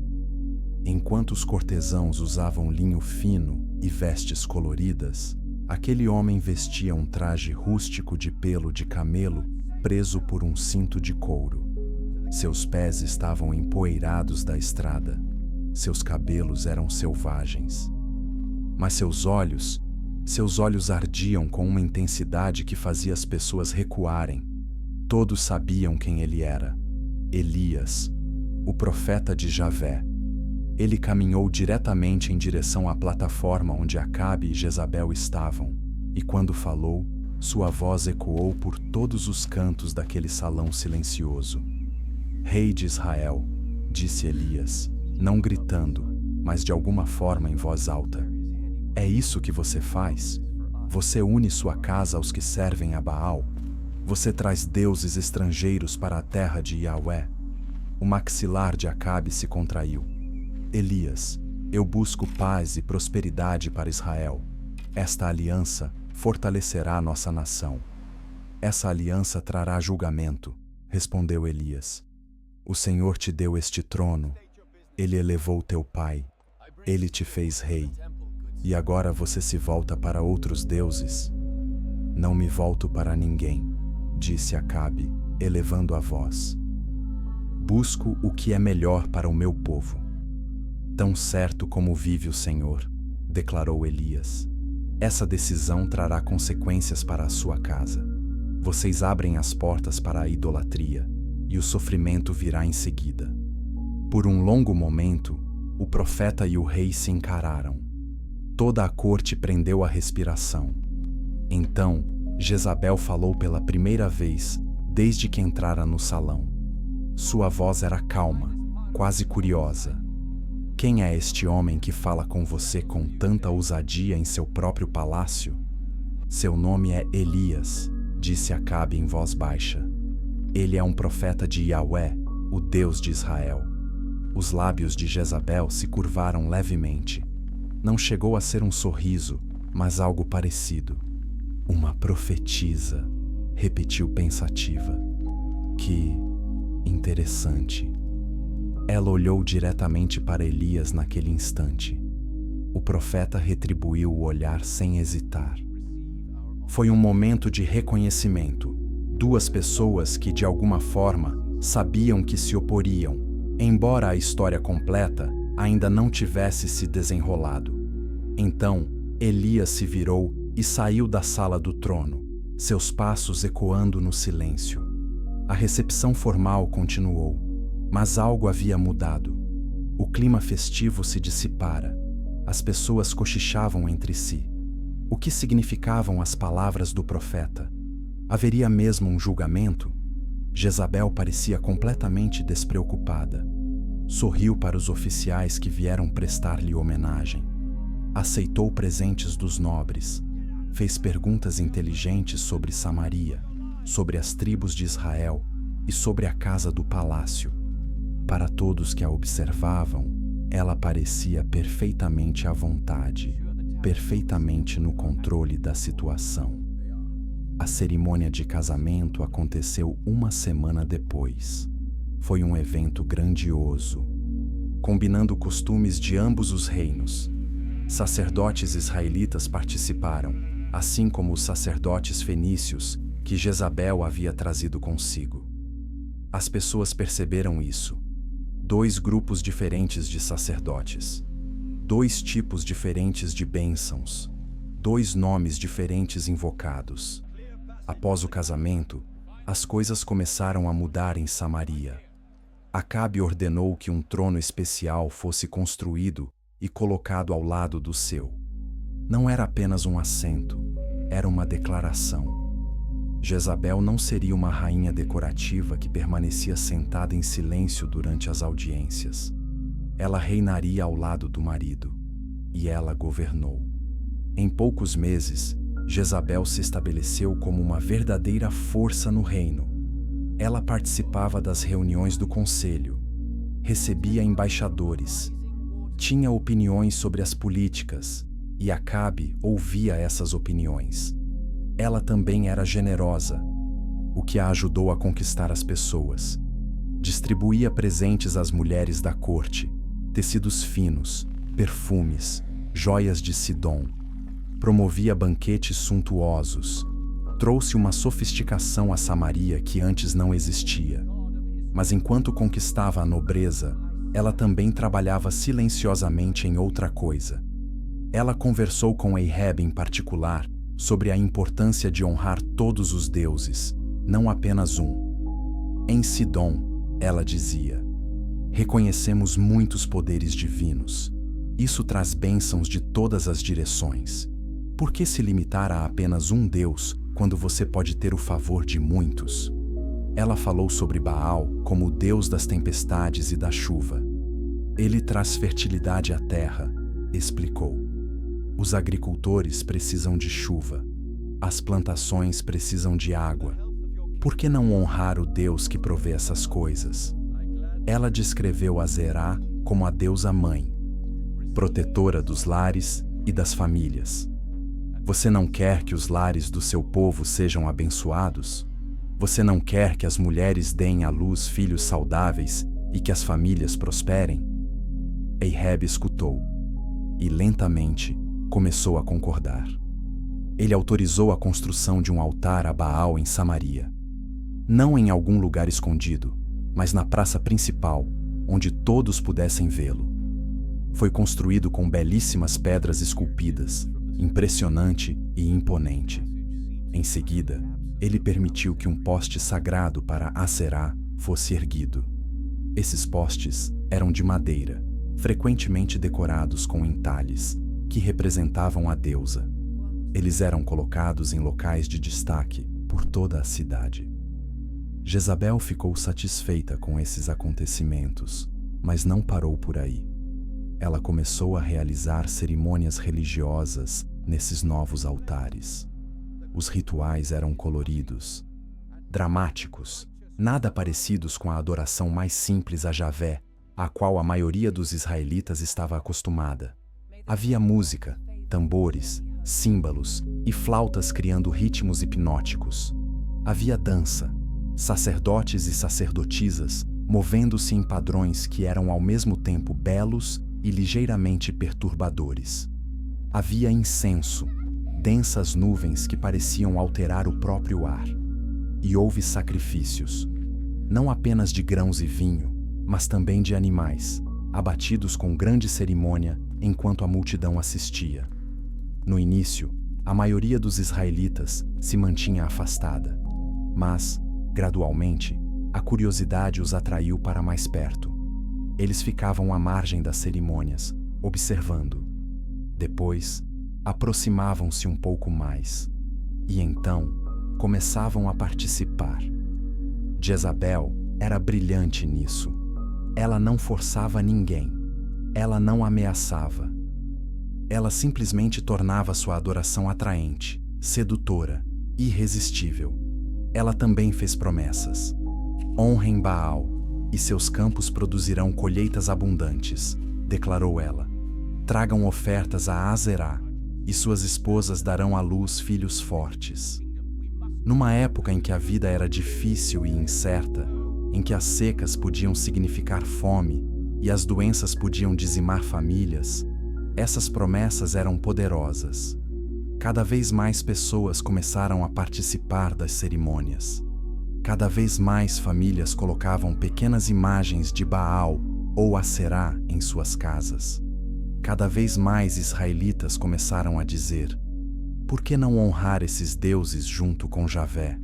Speaker 1: Enquanto os cortesãos usavam linho fino e vestes coloridas, aquele homem vestia um traje rústico de pelo de camelo preso por um cinto de couro. Seus pés estavam empoeirados da estrada. Seus cabelos eram selvagens. Mas seus olhos ardiam com uma intensidade que fazia as pessoas recuarem. Todos sabiam quem ele era. Elias, o profeta de Javé. Ele caminhou diretamente em direção à plataforma onde Acabe e Jezabel estavam, e quando falou, sua voz ecoou por todos os cantos daquele salão silencioso. Rei de Israel, disse Elias, não gritando, mas de alguma forma em voz alta. É isso que você faz? Você une sua casa aos que servem a Baal? Você traz deuses estrangeiros para a terra de Yahvé? O maxilar de Acabe se contraiu. Elias, eu busco paz e prosperidade para Israel. Esta aliança fortalecerá nossa nação. Essa aliança trará julgamento, respondeu Elias. O Senhor te deu este trono. Ele elevou teu pai. Ele te fez rei. E agora você se volta para outros deuses? Não me volto para ninguém, disse Acabe, elevando a voz. Busco o que é melhor para o meu povo. Tão certo como vive o Senhor, declarou Elias. Essa decisão trará consequências para a sua casa. Vocês abrem as portas para a idolatria, e o sofrimento virá em seguida. Por um longo momento, o profeta e o rei se encararam. Toda a corte prendeu a respiração. Então, Jezabel falou pela primeira vez desde que entrara no salão. Sua voz era calma, quase curiosa. Quem é este homem que fala com você com tanta ousadia em seu próprio palácio? Seu nome é Elias, disse Acabe em voz baixa. Ele é um profeta de Yahweh, o Deus de Israel. Os lábios de Jezabel se curvaram levemente. Não chegou a ser um sorriso, mas algo parecido. Uma profetisa, repetiu pensativa. Que interessante. Ela olhou diretamente para Elias naquele instante. O profeta retribuiu o olhar sem hesitar. Foi um momento de reconhecimento. Duas pessoas que, de alguma forma, sabiam que se oporiam, embora a história completa ainda não tivesse se desenrolado. Então, Elias se virou e saiu da sala do trono, seus passos ecoando no silêncio. A recepção formal continuou, mas algo havia mudado. O clima festivo se dissipara. As pessoas cochichavam entre si. O que significavam as palavras do profeta? Haveria mesmo um julgamento? Jezabel parecia completamente despreocupada. Sorriu para os oficiais que vieram prestar-lhe homenagem. Aceitou presentes dos nobres. Fez perguntas inteligentes sobre Samaria, sobre as tribos de Israel e sobre a casa do palácio. Para todos que a observavam, ela parecia perfeitamente à vontade, perfeitamente no controle da situação. A cerimônia de casamento aconteceu uma semana depois. Foi um evento grandioso, combinando costumes de ambos os reinos. Sacerdotes israelitas participaram, assim como os sacerdotes fenícios que Jezabel havia trazido consigo. As pessoas perceberam isso. Dois grupos diferentes de sacerdotes, dois tipos diferentes de bênçãos, dois nomes diferentes invocados. Após o casamento, as coisas começaram a mudar em Samaria. Acabe ordenou que um trono especial fosse construído e colocado ao lado do seu. Não era apenas um assento, era uma declaração. Jezabel não seria uma rainha decorativa que permanecia sentada em silêncio durante as audiências. Ela reinaria ao lado do marido, e ela governou. Em poucos meses, Jezabel se estabeleceu como uma verdadeira força no reino. Ela participava das reuniões do conselho, recebia embaixadores, tinha opiniões sobre as políticas, e Acabe ouvia essas opiniões. Ela também era generosa, o que a ajudou a conquistar as pessoas. Distribuía presentes às mulheres da corte, tecidos finos, perfumes, joias de Sidom. Promovia banquetes suntuosos. Trouxe uma sofisticação a Samaria que antes não existia. Mas enquanto conquistava a nobreza, ela também trabalhava silenciosamente em outra coisa. Ela conversou com Ahab em particular sobre a importância de honrar todos os deuses, não apenas um. Em Sidom, ela dizia: reconhecemos muitos poderes divinos. Isso traz bênçãos de todas as direções. Por que se limitar a apenas um Deus quando você pode ter o favor de muitos? Ela falou sobre Baal como o Deus das tempestades e da chuva. Ele traz fertilidade à terra, explicou. Os agricultores precisam de chuva. As plantações precisam de água. Por que não honrar o Deus que provê essas coisas? Ela descreveu Azerá como a deusa mãe, protetora dos lares e das famílias. Você não quer que os lares do seu povo sejam abençoados? Você não quer que as mulheres deem à luz filhos saudáveis e que as famílias prosperem? Ahab escutou e, lentamente, começou a concordar. Ele autorizou a construção de um altar a Baal em Samaria. Não em algum lugar escondido, mas na praça principal, onde todos pudessem vê-lo. Foi construído com belíssimas pedras esculpidas, impressionante e imponente. Em seguida, ele permitiu que um poste sagrado para Aserá fosse erguido. Esses postes eram de madeira, frequentemente decorados com entalhes, que representavam a deusa. Eles eram colocados em locais de destaque por toda a cidade. Jezabel ficou satisfeita com esses acontecimentos, mas não parou por aí. Ela começou a realizar cerimônias religiosas nesses novos altares. Os rituais eram coloridos, dramáticos, nada parecidos com a adoração mais simples a Javé, à qual a maioria dos israelitas estava acostumada. Havia música, tambores, símbolos e flautas criando ritmos hipnóticos. Havia dança, sacerdotes e sacerdotisas movendo-se em padrões que eram ao mesmo tempo belos e ligeiramente perturbadores. Havia incenso, densas nuvens que pareciam alterar o próprio ar. E houve sacrifícios, não apenas de grãos e vinho, mas também de animais, abatidos com grande cerimônia enquanto a multidão assistia. No início, a maioria dos israelitas se mantinha afastada, mas, gradualmente, a curiosidade os atraiu para mais perto. Eles ficavam à margem das cerimônias, observando. Depois, aproximavam-se um pouco mais, e então começavam a participar. Jezabel era brilhante nisso. Ela não forçava ninguém. Ela não ameaçava. Ela simplesmente tornava sua adoração atraente, sedutora, irresistível. Ela também fez promessas. Honrem Baal, e seus campos produzirão colheitas abundantes, declarou ela. Tragam ofertas a Azerá, e suas esposas darão à luz filhos fortes. Numa época em que a vida era difícil e incerta, em que as secas podiam significar fome e as doenças podiam dizimar famílias, essas promessas eram poderosas. Cada vez mais pessoas começaram a participar das cerimônias. Cada vez mais famílias colocavam pequenas imagens de Baal ou Aserá em suas casas. Cada vez mais israelitas começaram a dizer: por que não honrar esses deuses junto com Javé?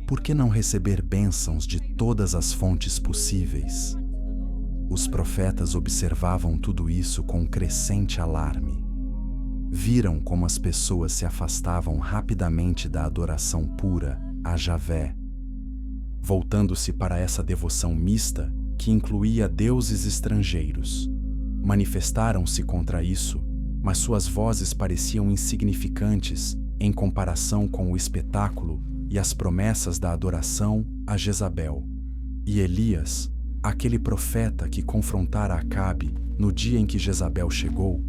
Speaker 1: Por que não receber bênçãos de todas as fontes possíveis? Os profetas observavam tudo isso com crescente alarme. Viram como as pessoas se afastavam rapidamente da adoração pura a Javé, voltando-se para essa devoção mista que incluía deuses estrangeiros. Manifestaram-se contra isso, mas suas vozes pareciam insignificantes em comparação com o espetáculo e as promessas da adoração a Jezabel. E Elias, aquele profeta que confrontara Acabe no dia em que Jezabel chegou,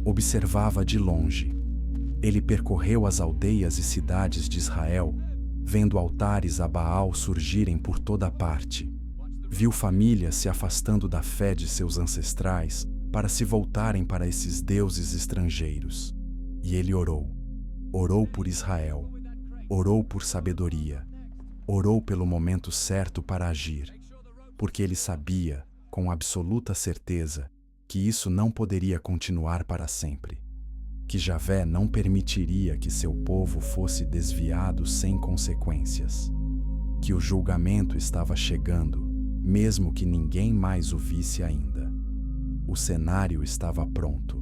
Speaker 1: observava de longe. Ele percorreu as aldeias e cidades de Israel, vendo altares a Baal surgirem por toda parte. Viu famílias se afastando da fé de seus ancestrais para se voltarem para esses deuses estrangeiros. E ele orou. Orou por Israel. Orou por sabedoria. Orou pelo momento certo para agir, porque ele sabia, com absoluta certeza, que isso não poderia continuar para sempre. Que Javé não permitiria que seu povo fosse desviado sem consequências. Que o julgamento estava chegando, mesmo que ninguém mais o visse ainda. O cenário estava pronto.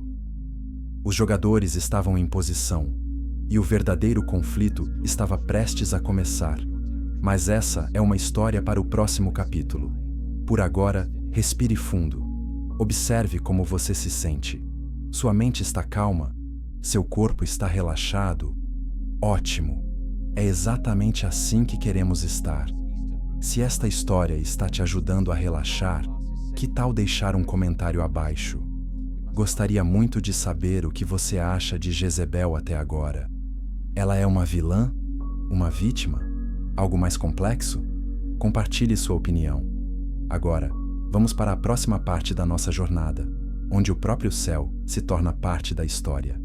Speaker 1: Os jogadores estavam em posição, e o verdadeiro conflito estava prestes a começar. Mas essa é uma história para o próximo capítulo. Por agora, respire fundo. Observe como você se sente. Sua mente está calma? Seu corpo está relaxado? Ótimo! É exatamente assim que queremos estar. Se esta história está te ajudando a relaxar, que tal deixar um comentário abaixo? Gostaria muito de saber o que você acha de Jezebel até agora. Ela é uma vilã? Uma vítima? Algo mais complexo? Compartilhe sua opinião. Agora, vamos para a próxima parte da nossa jornada, onde o próprio céu se torna parte da história.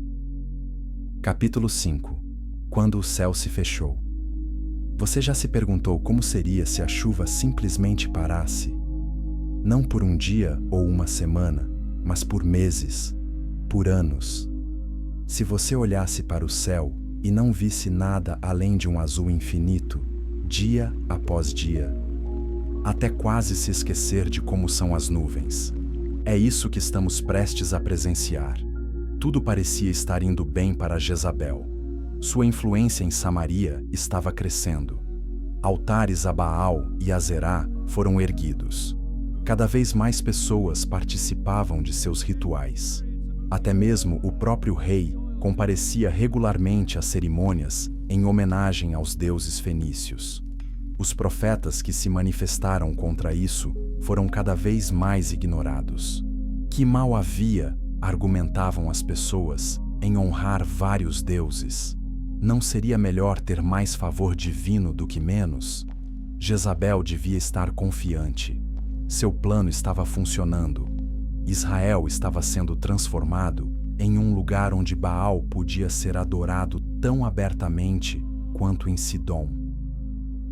Speaker 1: Capítulo 5. Quando o céu se fechou. Você já se perguntou como seria se a chuva simplesmente parasse? Não por um dia ou uma semana, mas por meses, por anos. Se você olhasse para o céu e não visse nada além de um azul infinito, dia após dia, até quase se esquecer de como são as nuvens. É isso que estamos prestes a presenciar. Tudo parecia estar indo bem para Jezabel. Sua influência em Samaria estava crescendo. Altares a Baal e a Zerá foram erguidos. Cada vez mais pessoas participavam de seus rituais. Até mesmo o próprio rei comparecia regularmente às cerimônias em homenagem aos deuses fenícios. Os profetas que se manifestaram contra isso foram cada vez mais ignorados. Que mal havia, argumentavam as pessoas, em honrar vários deuses? Não seria melhor ter mais favor divino do que menos? Jezabel devia estar confiante. Seu plano estava funcionando. Israel estava sendo transformado em um lugar onde Baal podia ser adorado tão abertamente quanto em Sidom.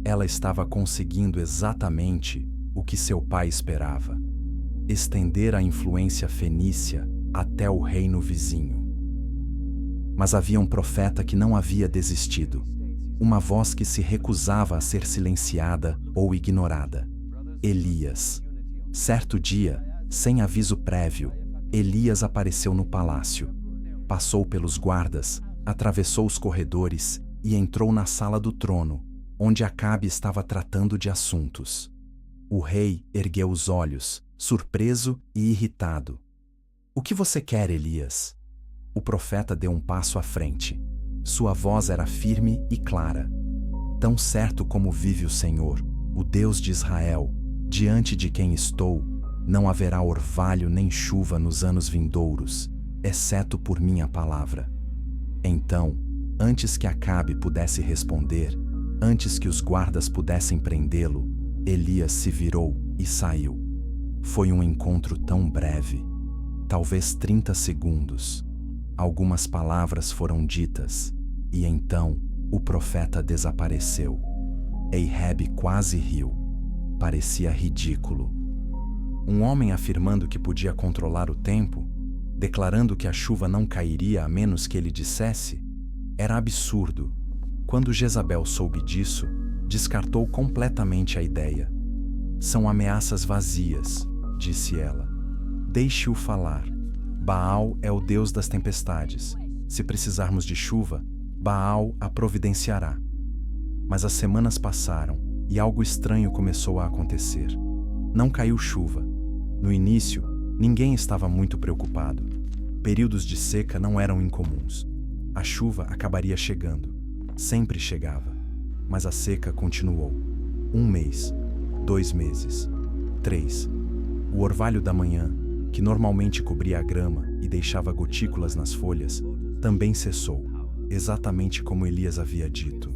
Speaker 1: Ela estava conseguindo exatamente o que seu pai esperava: estender a influência fenícia até o reino vizinho. Mas havia um profeta que não havia desistido, uma voz que se recusava a ser silenciada ou ignorada: Elias. Certo dia, sem aviso prévio, Elias apareceu no palácio. Passou pelos guardas, atravessou os corredores e entrou na sala do trono, onde Acabe estava tratando de assuntos. O rei ergueu os olhos, surpreso e irritado. "O que você quer, Elias?" O profeta deu um passo à frente. Sua voz era firme e clara. "Tão certo como vive o Senhor, o Deus de Israel, diante de quem estou, não haverá orvalho nem chuva nos anos vindouros, exceto por minha palavra." Então, antes que Acabe pudesse responder, antes que os guardas pudessem prendê-lo, Elias se virou e saiu. Foi um encontro tão breve, talvez 30 segundos. Algumas palavras foram ditas, e então o profeta desapareceu. Ahab quase riu. Parecia ridículo. Um homem afirmando que podia controlar o tempo, declarando que a chuva não cairia a menos que ele dissesse, era absurdo. Quando Jezabel soube disso, descartou completamente a ideia. "São ameaças vazias", disse ela. "Deixe-o falar. Baal é o deus das tempestades. Se precisarmos de chuva, Baal a providenciará." Mas as semanas passaram e algo estranho começou a acontecer. Não caiu chuva. No início, ninguém estava muito preocupado. Períodos de seca não eram incomuns. A chuva acabaria chegando. Sempre chegava. Mas a seca continuou. 1 mês, 2 meses, 3. O orvalho da manhã, que normalmente cobria a grama e deixava gotículas nas folhas, também cessou, exatamente como Elias havia dito.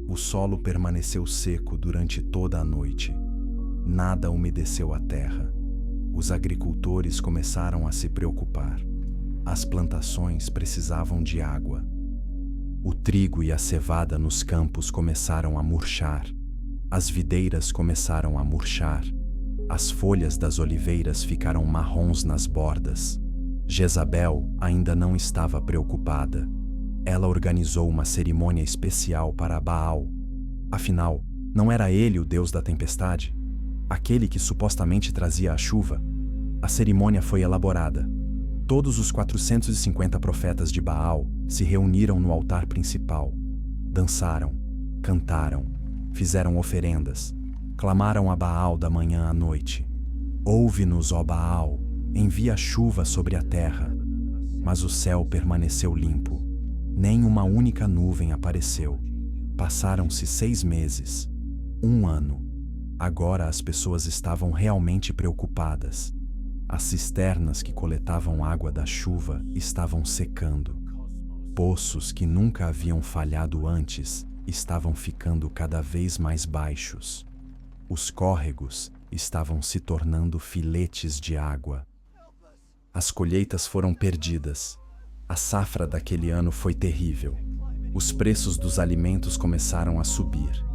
Speaker 1: O solo permaneceu seco durante toda a noite. Nada umedeceu a terra. Os agricultores começaram a se preocupar. As plantações precisavam de água. O trigo e a cevada nos campos começaram a murchar. As videiras começaram a murchar. As folhas das oliveiras ficaram marrons nas bordas. Jezabel ainda não estava preocupada. Ela organizou uma cerimônia especial para Baal. Afinal, não era ele o deus da tempestade? Aquele que supostamente trazia a chuva? A cerimônia foi elaborada. Todos os 450 profetas de Baal se reuniram no altar principal. Dançaram, cantaram, fizeram oferendas, clamaram a Baal da manhã à noite. "Ouve-nos, ó Baal, envia chuva sobre a terra." Mas o céu permaneceu limpo. Nem uma única nuvem apareceu. Passaram-se 6 meses, 1 ano. Agora as pessoas estavam realmente preocupadas. As cisternas que coletavam água da chuva estavam secando. Poços que nunca haviam falhado antes estavam ficando cada vez mais baixos. Os córregos estavam se tornando filetes de água. As colheitas foram perdidas. A safra daquele ano foi terrível. Os preços dos alimentos começaram a subir.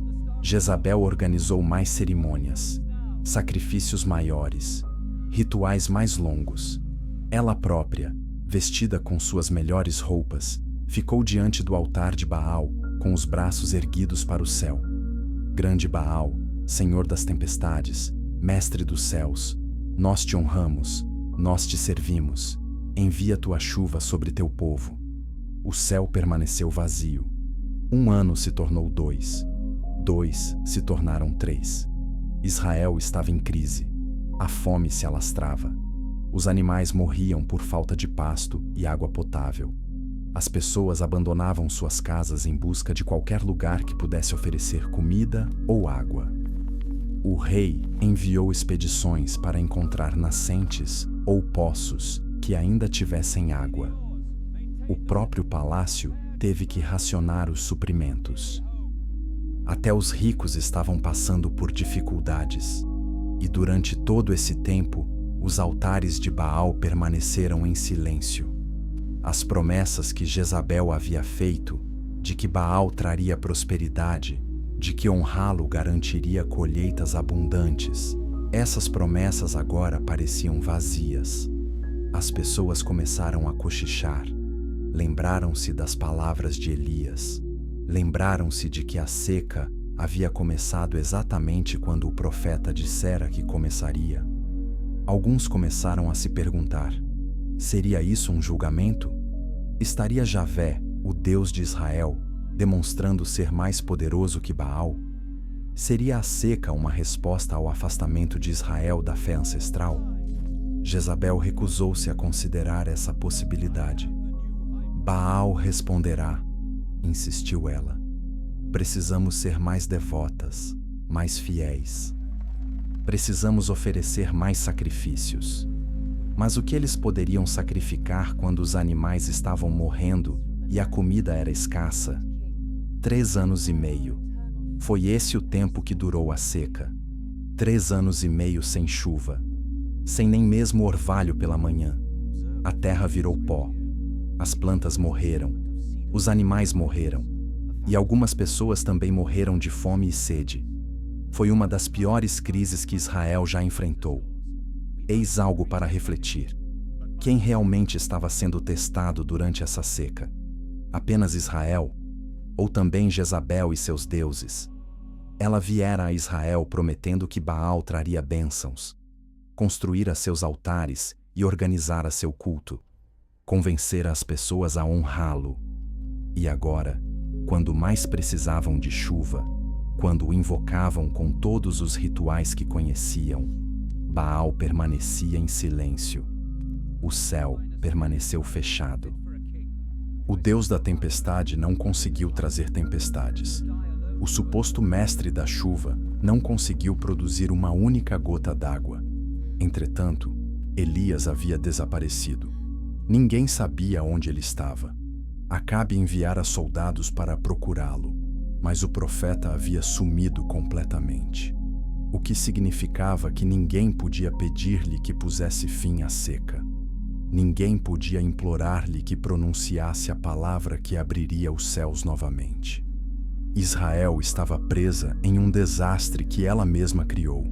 Speaker 1: Jezabel organizou mais cerimônias, sacrifícios maiores, rituais mais longos. Ela própria, vestida com suas melhores roupas, ficou diante do altar de Baal, com os braços erguidos para o céu. "Grande Baal, Senhor das tempestades, Mestre dos céus, nós te honramos, nós te servimos. Envia tua chuva sobre teu povo." O céu permaneceu vazio. 1 ano se tornou 2. 2 se tornaram 3. Israel estava em crise. A fome se alastrava. Os animais morriam por falta de pasto e água potável. As pessoas abandonavam suas casas em busca de qualquer lugar que pudesse oferecer comida ou água. O rei enviou expedições para encontrar nascentes ou poços que ainda tivessem água. O próprio palácio teve que racionar os suprimentos. Até os ricos estavam passando por dificuldades. E durante todo esse tempo, os altares de Baal permaneceram em silêncio. As promessas que Jezabel havia feito, de que Baal traria prosperidade, de que honrá-lo garantiria colheitas abundantes, essas promessas agora pareciam vazias. As pessoas começaram a cochichar. Lembraram-se das palavras de Elias. Lembraram-se de que a seca havia começado exatamente quando o profeta dissera que começaria. Alguns começaram a se perguntar: seria isso um julgamento? Estaria Javé, o Deus de Israel, demonstrando ser mais poderoso que Baal? Seria a seca uma resposta ao afastamento de Israel da fé ancestral? Jezabel recusou-se a considerar essa possibilidade. Baal responderá, insistiu ela. Precisamos ser mais devotas, mais fiéis. Precisamos oferecer mais sacrifícios. Mas o que eles poderiam sacrificar quando os animais estavam morrendo e a comida era escassa? 3 anos e meio. Foi esse o tempo que durou a seca. 3 anos e meio sem chuva, sem nem mesmo orvalho pela manhã. A terra virou pó. As plantas morreram. Os animais morreram. E algumas pessoas também morreram de fome e sede. Foi uma das piores crises que Israel já enfrentou. Eis algo para refletir. Quem realmente estava sendo testado durante essa seca? Apenas Israel? Ou também Jezabel e seus deuses? Ela viera a Israel prometendo que Baal traria bênçãos, construíra seus altares e organizara seu culto, convencera as pessoas a honrá-lo. E agora, quando mais precisavam de chuva, quando o invocavam com todos os rituais que conheciam, Baal permanecia em silêncio. O céu permaneceu fechado. O Deus da tempestade não conseguiu trazer tempestades. O suposto mestre da chuva não conseguiu produzir uma única gota d'água. Entretanto, Elias havia desaparecido. Ninguém sabia onde ele estava. Acabe enviara soldados para procurá-lo, mas o profeta havia sumido completamente. O que significava que ninguém podia pedir-lhe que pusesse fim à seca. Ninguém podia implorar-lhe que pronunciasse a palavra que abriria os céus novamente. Israel estava presa em um desastre que ela mesma criou,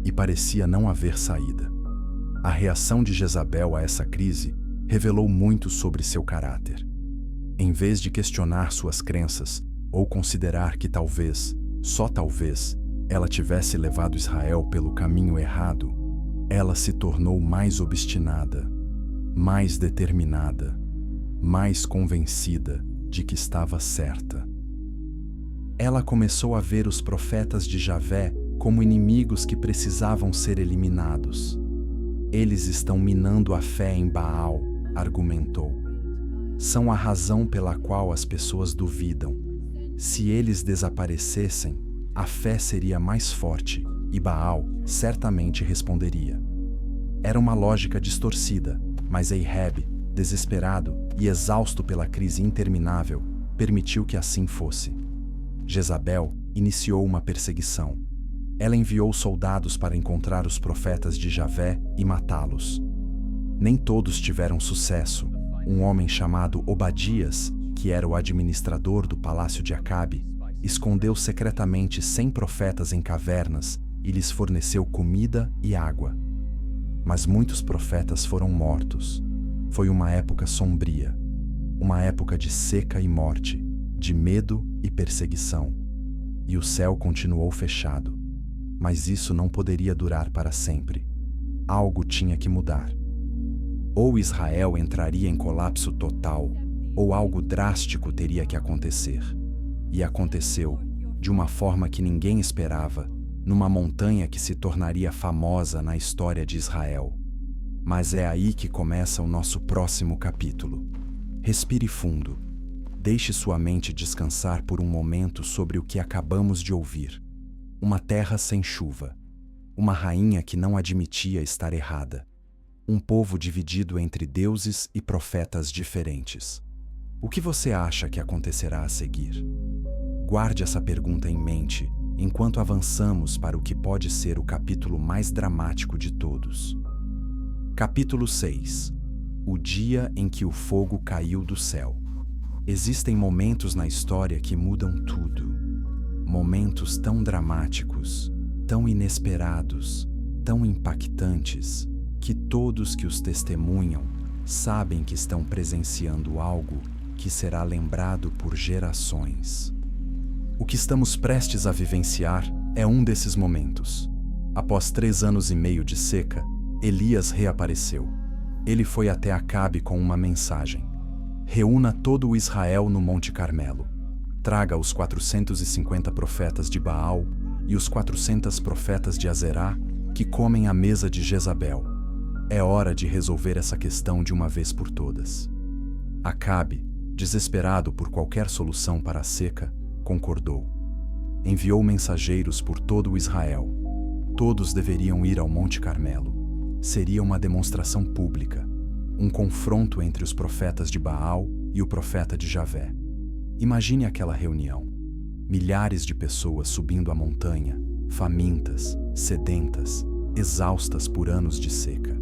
Speaker 1: e parecia não haver saída. A reação de Jezabel a essa crise revelou muito sobre seu caráter. Em vez de questionar suas crenças, ou considerar que talvez, só talvez, ela tivesse levado Israel pelo caminho errado, ela se tornou mais obstinada, mais determinada, mais convencida de que estava certa. Ela começou a ver os profetas de Javé como inimigos que precisavam ser eliminados. Eles estão minando a fé em Baal, argumentou. São a razão pela qual as pessoas duvidam. Se eles desaparecessem, a fé seria mais forte e Baal certamente responderia. Era uma lógica distorcida, mas Ahab, desesperado e exausto pela crise interminável, permitiu que assim fosse. Jezabel iniciou uma perseguição. Ela enviou soldados para encontrar os profetas de Javé e matá-los. Nem todos tiveram sucesso. Um homem chamado Obadias, que era o administrador do palácio de Acabe, escondeu secretamente 100 profetas em cavernas e lhes forneceu comida e água. Mas muitos profetas foram mortos. Foi uma época sombria, uma época de seca e morte, de medo e perseguição. E o céu continuou fechado. Mas isso não poderia durar para sempre. Algo tinha que mudar. Ou Israel entraria em colapso total, ou algo drástico teria que acontecer. E aconteceu, de uma forma que ninguém esperava, numa montanha que se tornaria famosa na história de Israel. Mas é aí que começa o nosso próximo capítulo. Respire fundo. Deixe sua mente descansar por um momento sobre o que acabamos de ouvir. Uma terra sem chuva. Uma rainha que não admitia estar errada. Um povo dividido entre deuses e profetas diferentes. O que você acha que acontecerá a seguir? Guarde essa pergunta em mente enquanto avançamos para o que pode ser o capítulo mais dramático de todos. Capítulo 6. O dia em que o fogo caiu do céu. Existem momentos na história que mudam tudo. Momentos tão dramáticos, tão inesperados, tão impactantes, que todos que os testemunham sabem que estão presenciando algo que será lembrado por gerações. O que estamos prestes a vivenciar é um desses momentos. Após 3 anos e meio de seca, Elias reapareceu. Ele foi até Acabe com uma mensagem. Reúna todo o Israel no Monte Carmelo. Traga os 450 profetas de Baal e os 400 profetas de Azerá que comem à mesa de Jezabel. É hora de resolver essa questão de uma vez por todas. Acabe, desesperado por qualquer solução para a seca, concordou. Enviou mensageiros por todo o Israel. Todos deveriam ir ao Monte Carmelo. Seria uma demonstração pública, um confronto entre os profetas de Baal e o profeta de Javé. Imagine aquela reunião. Milhares de pessoas subindo a montanha, famintas, sedentas, exaustas por anos de seca.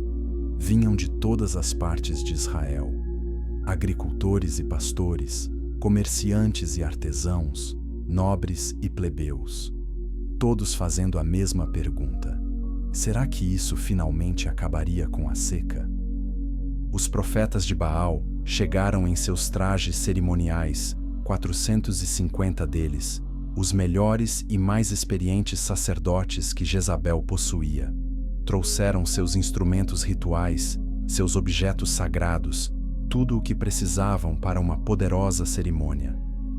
Speaker 1: Vinham de todas as partes de Israel. Agricultores e pastores, comerciantes e artesãos, nobres e plebeus. Todos fazendo a mesma pergunta. Será que isso finalmente acabaria com a seca? Os profetas de Baal chegaram em seus trajes cerimoniais, 450 deles, os melhores e mais experientes sacerdotes que Jezabel possuía. Trouxeram seus instrumentos rituais, seus objetos sagrados, tudo o que precisavam para uma poderosa cerimônia.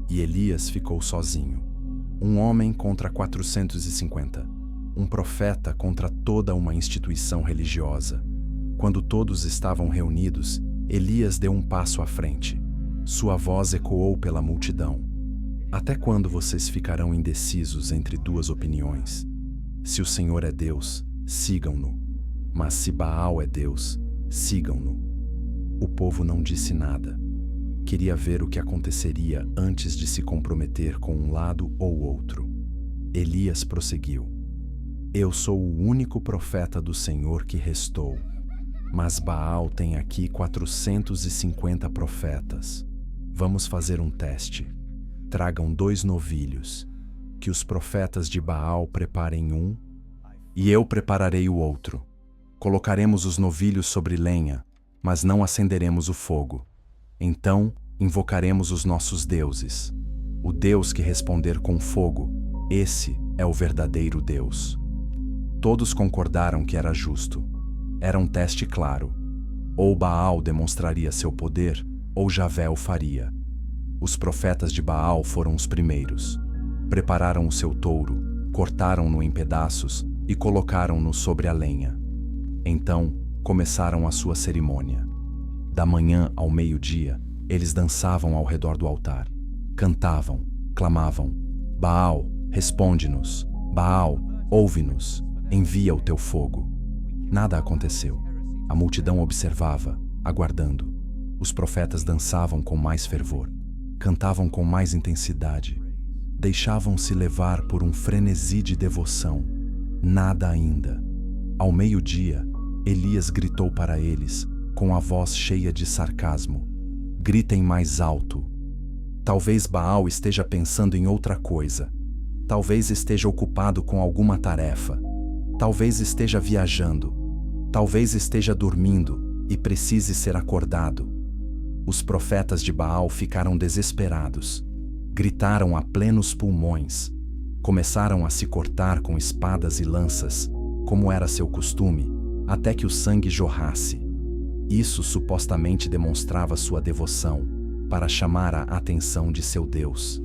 Speaker 1: E Elias ficou sozinho. Um homem contra 450. Um profeta contra toda uma instituição religiosa. Quando todos estavam reunidos, Elias deu um passo à frente. Sua voz ecoou pela multidão. Até quando vocês ficarão indecisos entre duas opiniões? Se o Senhor é Deus, sigam-no. Mas se Baal é Deus, sigam-no. O povo não disse nada. Queria ver o que aconteceria antes de se comprometer com um lado ou outro. Elias prosseguiu. Eu sou o único profeta do Senhor que restou. Mas Baal tem aqui 450 profetas. Vamos fazer um teste. Tragam 2 novilhos. Que os profetas de Baal preparem um, e eu prepararei o outro. Colocaremos os novilhos sobre lenha, mas não acenderemos o fogo. Então, invocaremos os nossos deuses. O Deus que responder com fogo, esse é o verdadeiro Deus. Todos concordaram que era justo. Era um teste claro. Ou Baal demonstraria seu poder, ou Javé o faria. Os profetas de Baal foram os primeiros. Prepararam o seu touro, cortaram-no em pedaços e colocaram-no sobre a lenha. Então, começaram a sua cerimônia. Da manhã ao meio-dia, eles dançavam ao redor do altar. Cantavam, clamavam: Baal, responde-nos. Baal, ouve-nos. Envia o teu fogo. Nada aconteceu. A multidão observava, aguardando. Os profetas dançavam com mais fervor. Cantavam com mais intensidade. Deixavam-se levar por um frenesi de devoção. Nada ainda. Ao meio-dia, Elias gritou para eles, com a voz cheia de sarcasmo: gritem mais alto. Talvez Baal esteja pensando em outra coisa. Talvez esteja ocupado com alguma tarefa. Talvez esteja viajando. Talvez esteja dormindo e precise ser acordado. Os profetas de Baal ficaram desesperados. Gritaram a plenos pulmões. Começaram a se cortar com espadas e lanças, como era seu costume, até que o sangue jorrasse. Isso supostamente demonstrava sua devoção, para chamar a atenção de seu Deus.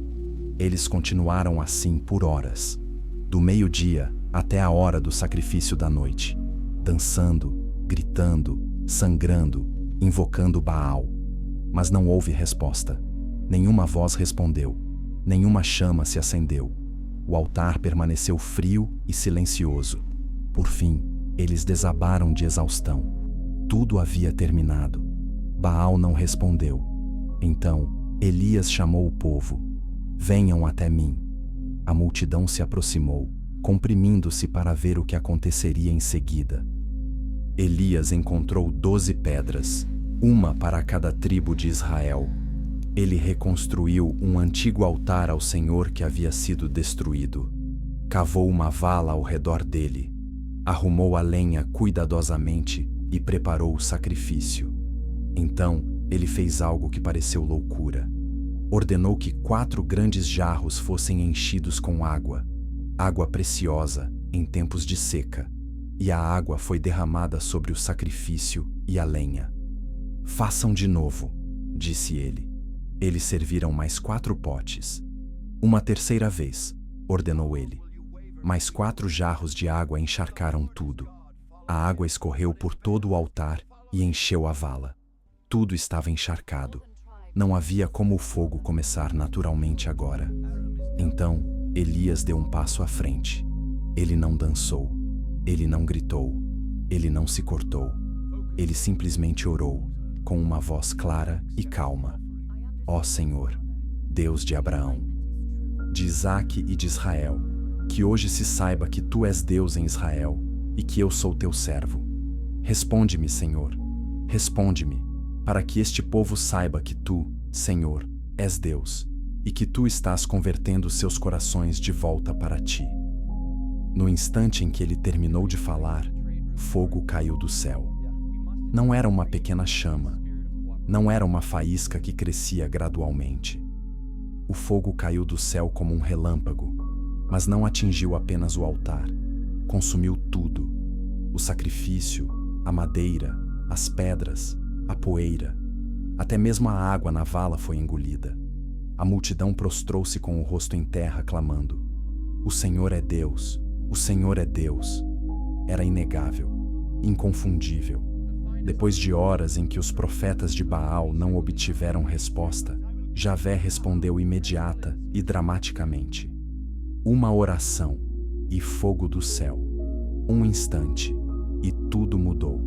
Speaker 1: Eles continuaram assim por horas, do meio-dia até a hora do sacrifício da noite, dançando, gritando, sangrando, invocando Baal. Mas não houve resposta. Nenhuma voz respondeu. Nenhuma chama se acendeu. O altar permaneceu frio e silencioso. Por fim, eles desabaram de exaustão. Tudo havia terminado. Baal não respondeu. Então, Elias chamou o povo. Venham até mim. A multidão se aproximou, comprimindo-se para ver o que aconteceria em seguida. Elias encontrou 12 pedras, uma para cada tribo de Israel. Ele reconstruiu um antigo altar ao Senhor que havia sido destruído. Cavou uma vala ao redor dele. Arrumou a lenha cuidadosamente e preparou o sacrifício. Então, ele fez algo que pareceu loucura. Ordenou que 4 grandes jarros fossem enchidos com água preciosa, em tempos de seca, e a água foi derramada sobre o sacrifício e a lenha. Façam de novo, disse ele. Eles serviram mais 4 potes. Uma terceira vez, ordenou ele. Mais 4 jarros de água encharcaram tudo. A água escorreu por todo o altar e encheu a vala. Tudo estava encharcado. Não havia como o fogo começar naturalmente agora. Então, Elias deu um passo à frente. Ele não dançou. Ele não gritou. Ele não se cortou. Ele simplesmente orou, com uma voz clara e calma. Ó Senhor, Deus de Abraão, de Isaque e de Israel, que hoje se saiba que Tu és Deus em Israel e que eu sou Teu servo. Responde-me, Senhor, responde-me, para que este povo saiba que Tu, Senhor, és Deus e que Tu estás convertendo seus corações de volta para Ti. No instante em que ele terminou de falar, fogo caiu do céu. Não era uma pequena chama. Não era uma faísca que crescia gradualmente. O fogo caiu do céu como um relâmpago, mas não atingiu apenas o altar. Consumiu tudo: o sacrifício, a madeira, as pedras, a poeira. Até mesmo a água na vala foi engolida. A multidão prostrou-se com o rosto em terra, clamando: O Senhor é Deus! O Senhor é Deus! Era inegável, inconfundível. Depois de horas em que os profetas de Baal não obtiveram resposta, Javé respondeu imediata e dramaticamente. Uma oração e fogo do céu. Um instante e tudo mudou.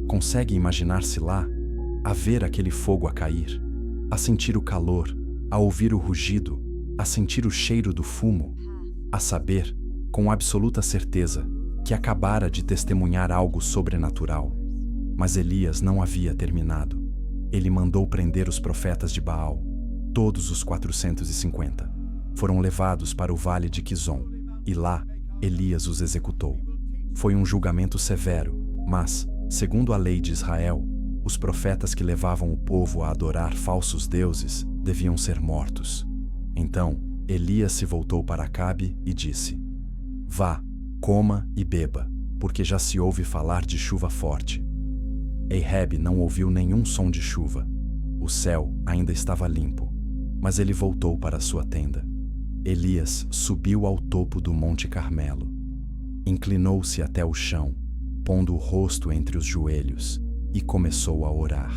Speaker 1: Consegue imaginar-se lá, a ver aquele fogo a cair, a sentir o calor, a ouvir o rugido, a sentir o cheiro do fumo, a saber, com absoluta certeza, que acabara de testemunhar algo sobrenatural? Mas Elias não havia terminado. Ele mandou prender os profetas de Baal, todos os 450. Foram levados para o vale de Quizon, e lá Elias os executou. Foi um julgamento severo, mas, segundo a lei de Israel, os profetas que levavam o povo a adorar falsos deuses deviam ser mortos. Então, Elias se voltou para Acabe e disse: Vá, coma e beba, porque já se ouve falar de chuva forte. Ehebe não ouviu nenhum som de chuva. O céu ainda estava limpo, mas ele voltou para sua tenda. Elias subiu ao topo do Monte Carmelo. Inclinou-se até o chão, pondo o rosto entre os joelhos, e começou a orar.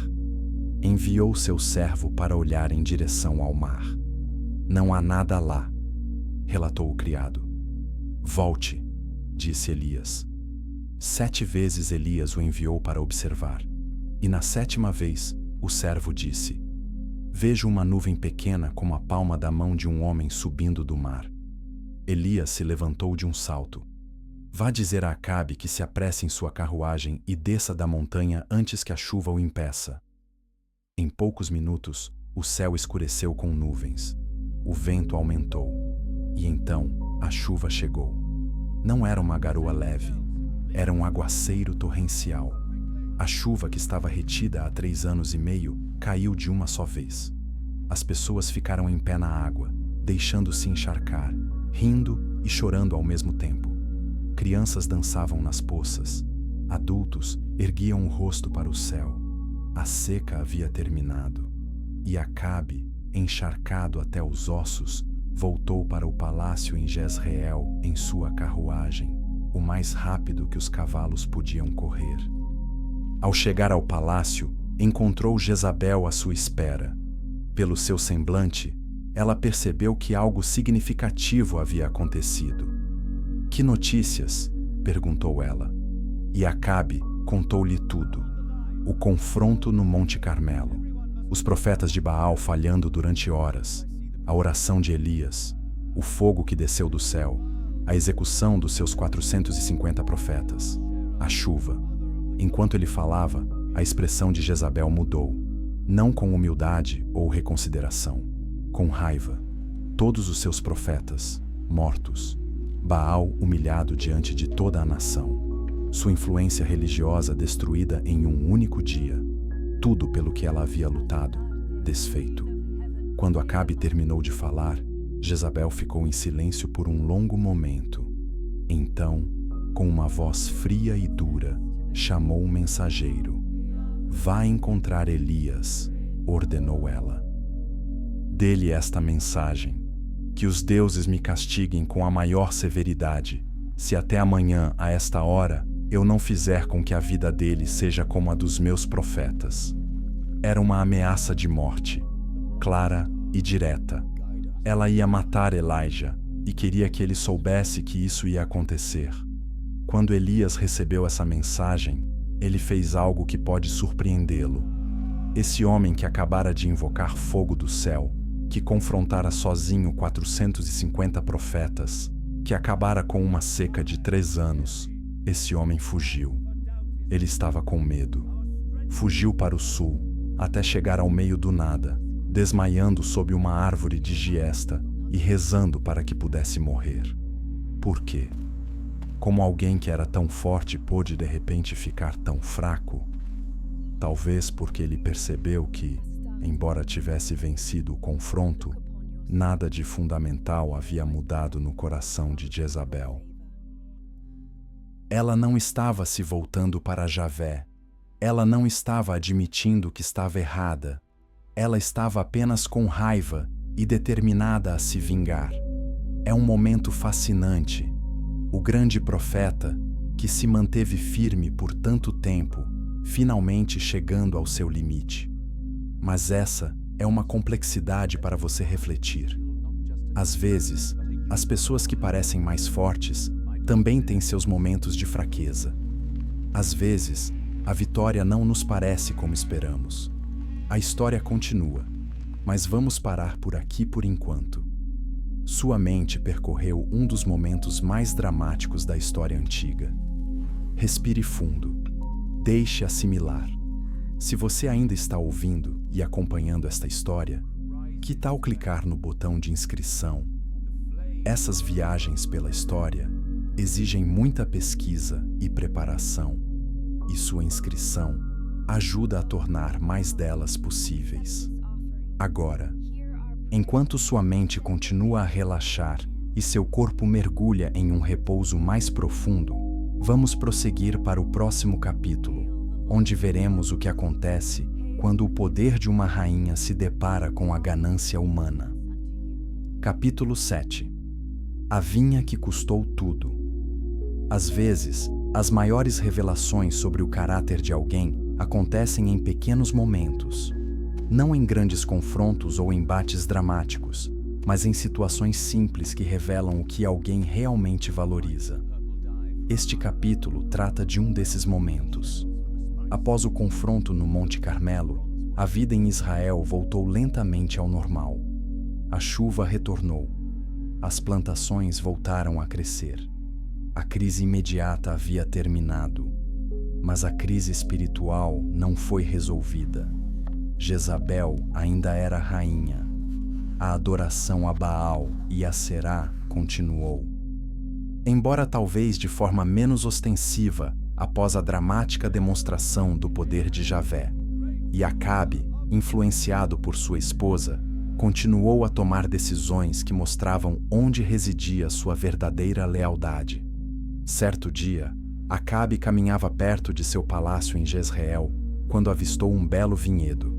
Speaker 1: Enviou seu servo para olhar em direção ao mar. Não há nada lá, relatou o criado. Volte, disse Elias. 7 vezes Elias o enviou para observar, e na 7ª vez o servo disse: Vejo uma nuvem pequena como a palma da mão de um homem subindo do mar. Elias se levantou de um salto. Vá dizer a Acabe que se apresse em sua carruagem e desça da montanha antes que a chuva o impeça. Em poucos minutos, o céu escureceu com nuvens. O vento aumentou, e então a chuva chegou. Não era uma garoa leve. Era um aguaceiro torrencial. A chuva que estava retida há 3 anos e meio caiu de uma só vez. As pessoas ficaram em pé na água, deixando-se encharcar, rindo e chorando ao mesmo tempo. Crianças dançavam nas poças. Adultos erguiam o rosto para o céu. A seca havia terminado. E Acabe, encharcado até os ossos, voltou para o palácio em Jezreel em sua carruagem, o mais rápido que os cavalos podiam correr. Ao chegar ao palácio, encontrou Jezabel à sua espera. Pelo seu semblante, ela percebeu que algo significativo havia acontecido. Que notícias? Perguntou ela. E Acabe contou-lhe tudo. O confronto no Monte Carmelo, os profetas de Baal falhando durante horas, a oração de Elias, o fogo que desceu do céu, a execução dos seus 450 profetas, a chuva. Enquanto ele falava, a expressão de Jezabel mudou, não com humildade ou reconsideração, com raiva. Todos os seus profetas, mortos, Baal humilhado diante de toda a nação, sua influência religiosa destruída em um único dia, tudo pelo que ela havia lutado, desfeito. Quando Acabe terminou de falar, Jezabel ficou em silêncio por um longo momento. Então, com uma voz fria e dura, chamou um mensageiro. Vá encontrar Elias, ordenou ela. Dê-lhe esta mensagem: que os deuses me castiguem com a maior severidade, se até amanhã, a esta hora, eu não fizer com que a vida dele seja como a dos meus profetas. Era uma ameaça de morte, clara e direta. Ela ia matar Elijah e queria que ele soubesse que isso ia acontecer. Quando Elias recebeu essa mensagem, ele fez algo que pode surpreendê-lo. Esse homem que acabara de invocar fogo do céu, que confrontara sozinho 450 profetas, que acabara com uma seca de 3 anos, esse homem fugiu. Ele estava com medo. Fugiu para o sul, até chegar ao meio do nada, desmaiando sob uma árvore de giesta e rezando para que pudesse morrer. Por quê? Como alguém que era tão forte pôde de repente ficar tão fraco? Talvez porque ele percebeu que, embora tivesse vencido o confronto, nada de fundamental havia mudado no coração de Jezabel. Ela não estava se voltando para Javé. Ela não estava admitindo que estava errada. Ela estava apenas com raiva e determinada a se vingar. É um momento fascinante. O grande profeta, que se manteve firme por tanto tempo, finalmente chegando ao seu limite. Mas essa é uma complexidade para você refletir. Às vezes, as pessoas que parecem mais fortes também têm seus momentos de fraqueza. Às vezes, a vitória não nos parece como esperamos. A história continua, mas vamos parar por aqui por enquanto. Sua mente percorreu um dos momentos mais dramáticos da história antiga. Respire fundo. Deixe assimilar. Se você ainda está ouvindo e acompanhando esta história, que tal clicar no botão de inscrição? Essas viagens pela história exigem muita pesquisa e preparação, e sua inscrição ajuda a tornar mais delas possíveis. Agora, enquanto sua mente continua a relaxar e seu corpo mergulha em um repouso mais profundo, vamos prosseguir para o próximo capítulo, onde veremos o que acontece quando o poder de uma rainha se depara com a ganância humana. Capítulo 7. A vinha que custou tudo. Às vezes, as maiores revelações sobre o caráter de alguém acontecem em pequenos momentos, não em grandes confrontos ou embates dramáticos, mas em situações simples que revelam o que alguém realmente valoriza. Este capítulo trata de um desses momentos. Após o confronto no Monte Carmelo, a vida em Israel voltou lentamente ao normal. A chuva retornou. As plantações voltaram a crescer. A crise imediata havia terminado, mas a crise espiritual não foi resolvida. Jezabel ainda era rainha. A adoração a Baal e a Será continuou. Embora talvez de forma menos ostensiva após a dramática demonstração do poder de Javé, e Acabe, influenciado por sua esposa, continuou a tomar decisões que mostravam onde residia sua verdadeira lealdade. Certo dia, Acabe caminhava perto de seu palácio em Jezreel quando avistou um belo vinhedo.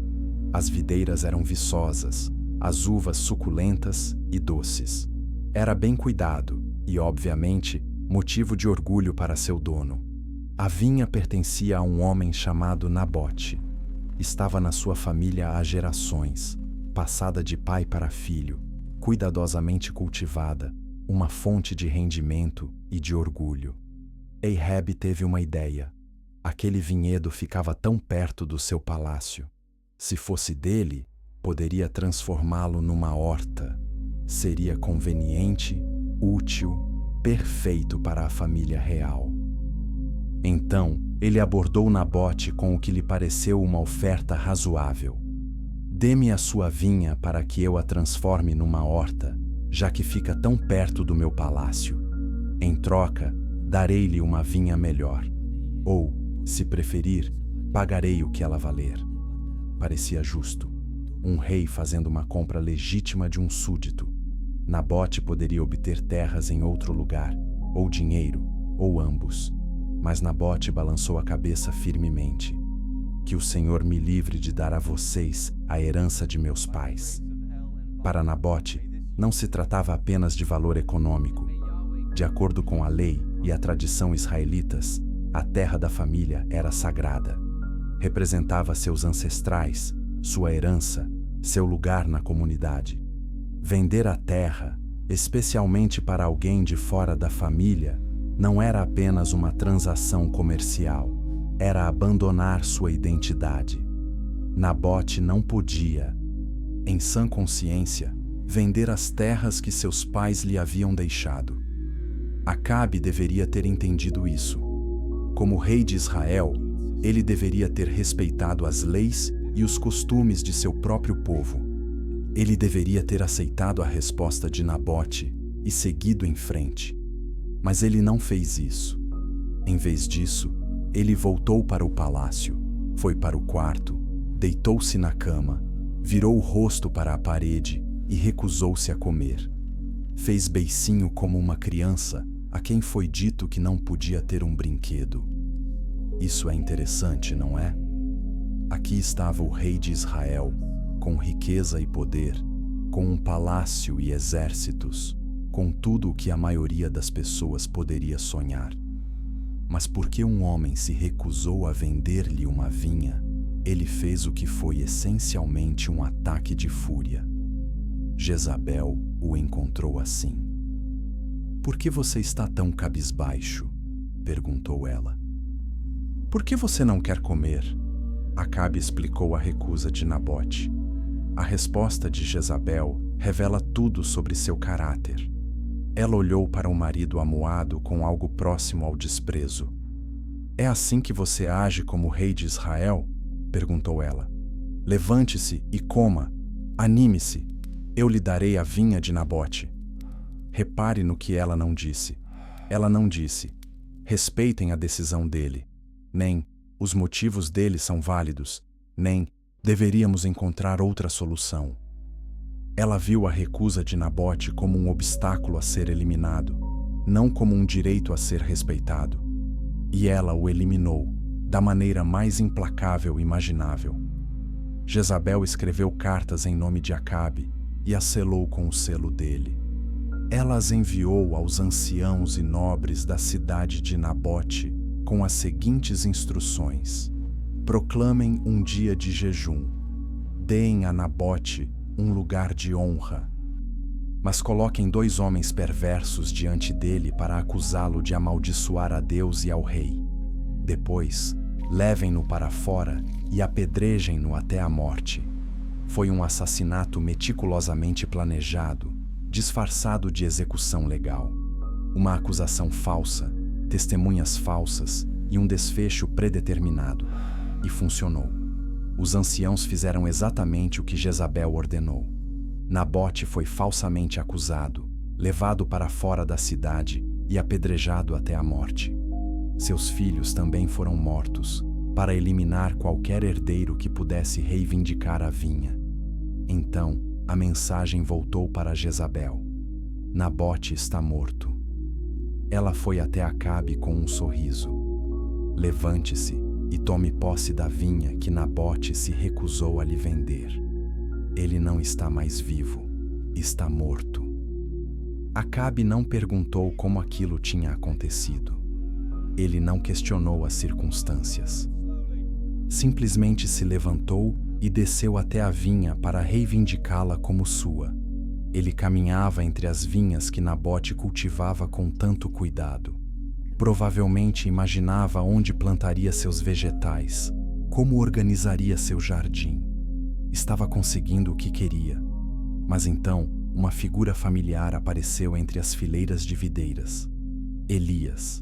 Speaker 1: As videiras eram viçosas, as uvas suculentas e doces. Era bem cuidado e, obviamente, motivo de orgulho para seu dono. A vinha pertencia a um homem chamado Nabote. estava na sua família há gerações, passada de pai para filho, cuidadosamente cultivada, uma fonte de rendimento e de orgulho. Ahab teve uma ideia. Aquele vinhedo ficava tão perto do seu palácio. Se fosse dele, poderia transformá-lo numa horta. Seria conveniente, útil, perfeito para a família real. Então, ele abordou Nabote com o que lhe pareceu uma oferta razoável. Dê-me a sua vinha para que eu a transforme numa horta, já que fica tão perto do meu palácio. Em troca, darei-lhe uma vinha melhor. Ou, se preferir, pagarei o que ela valer. Parecia justo. Um rei fazendo uma compra legítima de um súdito. Nabote poderia obter terras em outro lugar, ou dinheiro, ou ambos. Mas Nabote balançou a cabeça firmemente. Que o Senhor me livre de dar a vocês a herança de meus pais. Para Nabote, não se tratava apenas de valor econômico. De acordo com a lei e a tradição israelitas, a terra da família era sagrada. Representava seus ancestrais, sua herança, seu lugar na comunidade. Vender a terra, especialmente para alguém de fora da família, não era apenas uma transação comercial, era abandonar sua identidade. Nabote não podia, em sã consciência, vender as terras que seus pais lhe haviam deixado. Acabe deveria ter entendido isso. Como rei de Israel, ele deveria ter respeitado as leis e os costumes de seu próprio povo. Ele deveria ter aceitado a resposta de Nabote e seguido em frente. Mas ele não fez isso. Em vez disso, ele voltou para o palácio, foi para o quarto, deitou-se na cama, virou o rosto para a parede e recusou-se a comer. Fez beicinho como uma criança a quem foi dito que não podia ter um brinquedo. Isso é interessante, não é? Aqui estava o rei de Israel, com riqueza e poder, com um palácio e exércitos, com tudo o que a maioria das pessoas poderia sonhar. Mas porque um homem se recusou a vender-lhe uma vinha, ele fez o que foi essencialmente um ataque de fúria. Jezabel o encontrou assim. "Por que você está tão cabisbaixo?" perguntou ela. "Por que você não quer comer?" Acabe explicou a recusa de Nabote. A resposta de Jezabel revela tudo sobre seu caráter. Ela olhou para o marido amuado com algo próximo ao desprezo. "É assim que você age como rei de Israel?" perguntou ela. "Levante-se e coma. Anime-se. Eu lhe darei a vinha de Nabote." Repare no que ela não disse. Ela não disse: "Respeitem a decisão dele", nem "os motivos dele são válidos", nem "deveríamos encontrar outra solução". Ela viu a recusa de Nabote como um obstáculo a ser eliminado, não como um direito a ser respeitado. E ela o eliminou, da maneira mais implacável imaginável. Jezabel escreveu cartas em nome de Acabe e as selou com o selo dele. Ela as enviou aos anciãos e nobres da cidade de Nabote com as seguintes instruções: proclamem um dia de jejum, deem a Nabote um lugar de honra, mas coloquem 2 homens perversos diante dele para acusá-lo de amaldiçoar a Deus e ao rei. Depois, levem-no para fora e apedrejem-no até a morte. Foi um assassinato meticulosamente planejado, disfarçado de execução legal. Uma acusação falsa, testemunhas falsas e um desfecho predeterminado. E funcionou. Os anciãos fizeram exatamente o que Jezabel ordenou. Nabote foi falsamente acusado, levado para fora da cidade e apedrejado até a morte. Seus filhos também foram mortos, para eliminar qualquer herdeiro que pudesse reivindicar a vinha. Então, a mensagem voltou para Jezabel: Nabote está morto. Ela foi até Acabe com um sorriso. Levante-se e tome posse da vinha que Nabote se recusou a lhe vender. Ele não está mais vivo, está morto. Acabe não perguntou como aquilo tinha acontecido. Ele não questionou as circunstâncias. simplesmente se levantou e desceu até a vinha para reivindicá-la como sua. Ele caminhava entre as vinhas que Nabote cultivava com tanto cuidado. Provavelmente imaginava onde plantaria seus vegetais, como organizaria seu jardim. Estava conseguindo o que queria. Mas então, uma figura familiar apareceu entre as fileiras de videiras. Elias.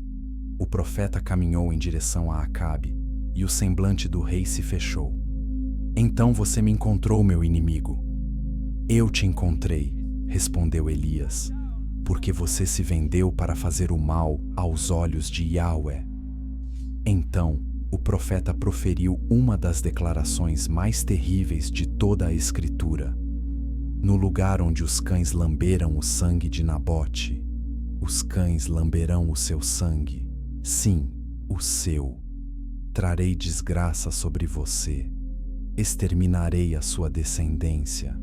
Speaker 1: O profeta caminhou em direção a Acabe, e o semblante do rei se fechou. Então você me encontrou, meu inimigo. Eu te encontrei, respondeu Elias, porque você se vendeu para fazer o mal aos olhos de Yahweh. Então, o profeta proferiu uma das declarações mais terríveis de toda a Escritura. No lugar onde os cães lamberam o sangue de Nabote, os cães lamberão o seu sangue. Sim, o seu. Trarei desgraça sobre você. Exterminarei a sua descendência.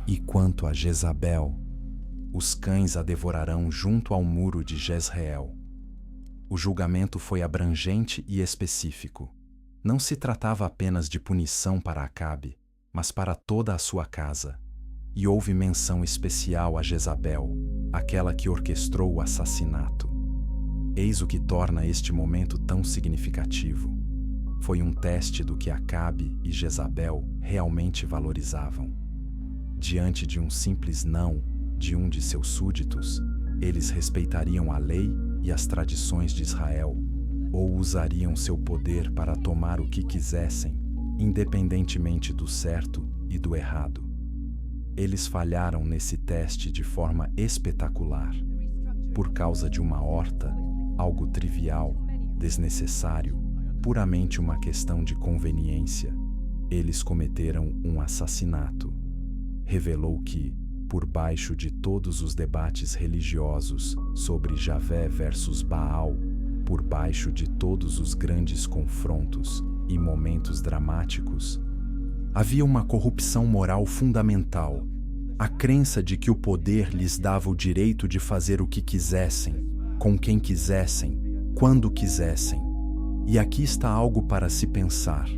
Speaker 1: E quanto a Jezabel, os cães a devorarão junto ao muro de Jezreel. O julgamento foi abrangente e específico. Não se tratava apenas de punição para Acabe, mas para toda a sua casa. E houve menção especial a Jezabel, aquela que orquestrou o assassinato. Eis o que torna este momento tão significativo. Foi um teste do que Acabe e Jezabel realmente valorizavam. Diante de um simples não de um de seus súditos, eles respeitariam a lei e as tradições de Israel, ou usariam seu poder para tomar o que quisessem, independentemente do certo e do errado. Eles falharam nesse teste de forma espetacular. Por causa de uma horta, algo trivial, desnecessário, puramente uma questão de conveniência, eles cometeram um assassinato. Revelou que, por baixo de todos os debates religiosos sobre Javé versus Baal, por baixo de todos os grandes confrontos e momentos dramáticos, havia uma corrupção moral fundamental, a crença de que o poder lhes dava o direito de fazer o que quisessem, com quem quisessem, quando quisessem. E aqui está algo para se pensar.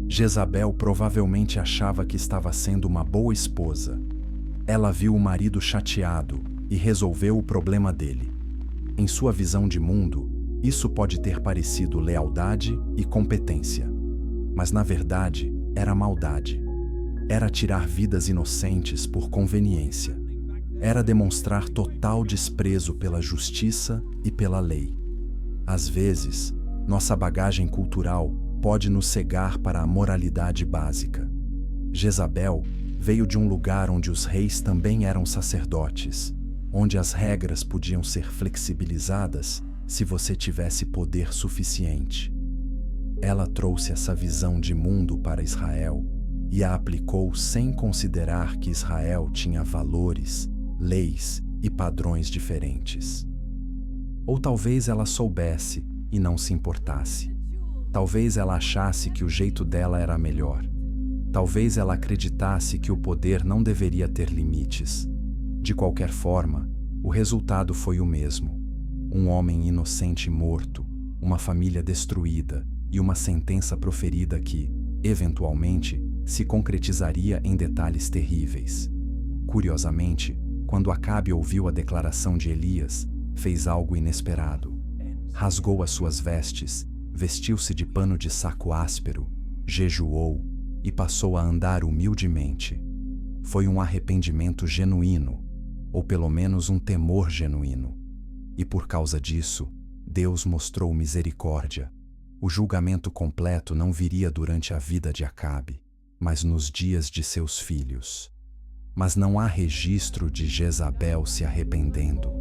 Speaker 1: Jezabel provavelmente achava que estava sendo uma boa esposa. Ela viu o marido chateado e resolveu o problema dele. Em sua visão de mundo, isso pode ter parecido lealdade e competência. Mas na verdade, era maldade. Era tirar vidas inocentes por conveniência. Era demonstrar total desprezo pela justiça e pela lei. Às vezes, nossa bagagem cultural pode nos cegar para a moralidade básica. Jezabel veio de um lugar onde os reis também eram sacerdotes, onde as regras podiam ser flexibilizadas se você tivesse poder suficiente. Ela trouxe essa visão de mundo para Israel e a aplicou sem considerar que Israel tinha valores, leis e padrões diferentes. Ou talvez ela soubesse e não se importasse. Talvez ela achasse que o jeito dela era melhor. Talvez ela acreditasse que o poder não deveria ter limites. De qualquer forma, o resultado foi o mesmo. Um homem inocente morto, uma família destruída e uma sentença proferida que, eventualmente, se concretizaria em detalhes terríveis. Curiosamente, quando Acabe ouviu a declaração de Elias, fez algo inesperado. Rasgou as suas vestes, vestiu-se de pano de saco áspero, jejuou e passou a andar humildemente. Foi um arrependimento genuíno, ou pelo menos um temor genuíno. E por causa disso, Deus mostrou misericórdia. O julgamento completo não viria durante a vida de Acabe, mas nos dias de seus filhos. Mas não há registro de Jezabel se arrependendo.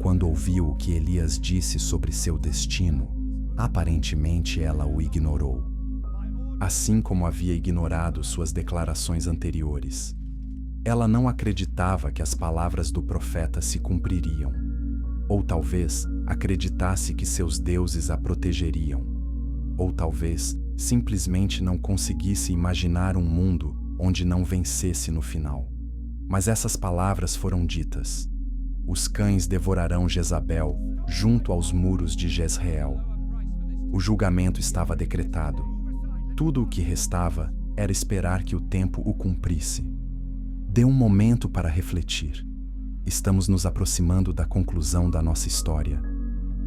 Speaker 1: Quando ouviu o que Elias disse sobre seu destino, aparentemente ela o ignorou. Assim como havia ignorado suas declarações anteriores. Ela não acreditava que as palavras do profeta se cumpririam. Ou talvez acreditasse que seus deuses a protegeriam. Ou talvez simplesmente não conseguisse imaginar um mundo onde não vencesse no final. Mas essas palavras foram ditas. Os cães devorarão Jezabel junto aos muros de Jezreel. O julgamento estava decretado. Tudo o que restava era esperar que o tempo o cumprisse. Dê um momento para refletir. Estamos nos aproximando da conclusão da nossa história.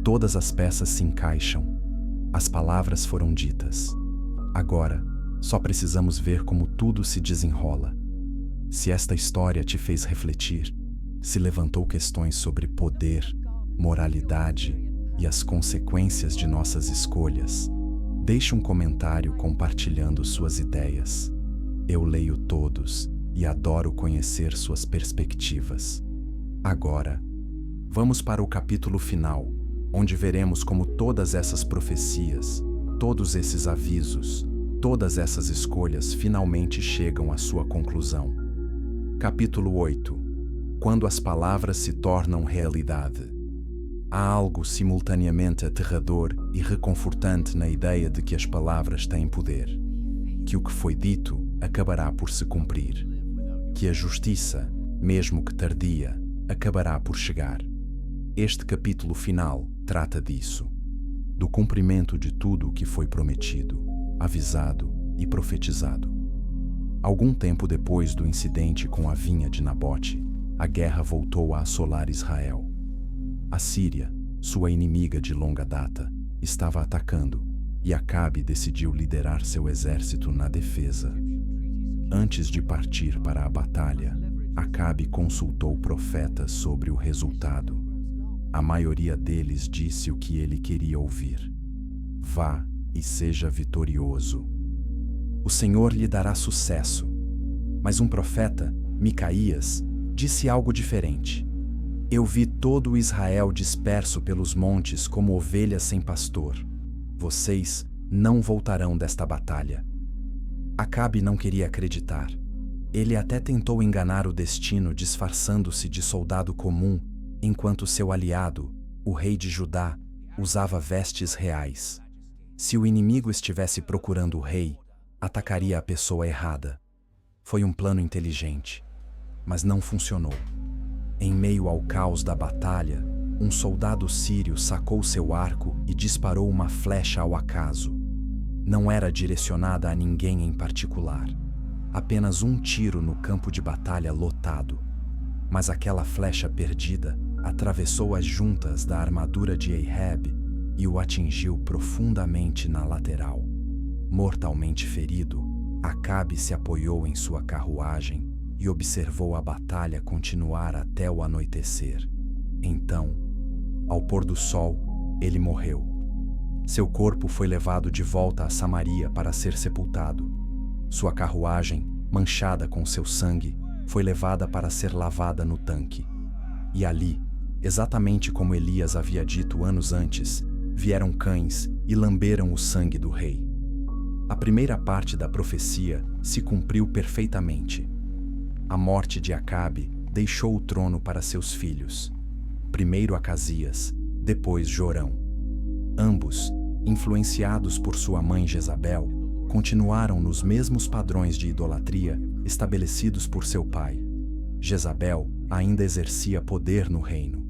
Speaker 1: Todas as peças se encaixam. As palavras foram ditas. Agora, só precisamos ver como tudo se desenrola. Se esta história te fez refletir, se levantou questões sobre poder, moralidade e as consequências de nossas escolhas, deixe um comentário compartilhando suas ideias. Eu leio todos e adoro conhecer suas perspectivas. Agora, vamos para o capítulo final, onde veremos como todas essas profecias, todos esses avisos, todas essas escolhas finalmente chegam à sua conclusão. Capítulo 8. Quando as palavras se tornam realidade. Há algo simultaneamente aterrador e reconfortante na ideia de que as palavras têm poder, que o que foi dito acabará por se cumprir, que a justiça, mesmo que tardia, acabará por chegar. Este capítulo final trata disso, do cumprimento de tudo o que foi prometido, avisado e profetizado. Algum tempo depois do incidente com a vinha de Nabote, a guerra voltou a assolar Israel. A Síria, sua inimiga de longa data, estava atacando, e Acabe decidiu liderar seu exército na defesa. Antes de partir para a batalha, Acabe consultou profetas sobre o resultado. A maioria deles disse o que ele queria ouvir: vá e seja vitorioso. O Senhor lhe dará sucesso. Mas um profeta, Micaías, disse algo diferente. Eu vi todo o Israel disperso pelos montes como ovelhas sem pastor. Vocês não voltarão desta batalha. Acabe não queria acreditar. Ele até tentou enganar o destino disfarçando-se de soldado comum, enquanto seu aliado, o rei de Judá, usava vestes reais. Se o inimigo estivesse procurando o rei, atacaria a pessoa errada. Foi um plano inteligente, mas não funcionou. Em meio ao caos da batalha, um soldado sírio sacou seu arco e disparou uma flecha ao acaso. Não era direcionada a ninguém em particular. Apenas um tiro no campo de batalha lotado. Mas aquela flecha perdida atravessou as juntas da armadura de Ahab e o atingiu profundamente na lateral. Mortalmente ferido, Acabe se apoiou em sua carruagem e observou a batalha continuar até o anoitecer. Então, ao pôr do sol, ele morreu. Seu corpo foi levado de volta a Samaria para ser sepultado. Sua carruagem, manchada com seu sangue, foi levada para ser lavada no tanque. E ali, exatamente como Elias havia dito anos antes, vieram cães e lamberam o sangue do rei. A primeira parte da profecia se cumpriu perfeitamente. A morte de Acabe deixou o trono para seus filhos. Primeiro Acasias, depois Jorão. Ambos, influenciados por sua mãe Jezabel, continuaram nos mesmos padrões de idolatria estabelecidos por seu pai. Jezabel ainda exercia poder no reino.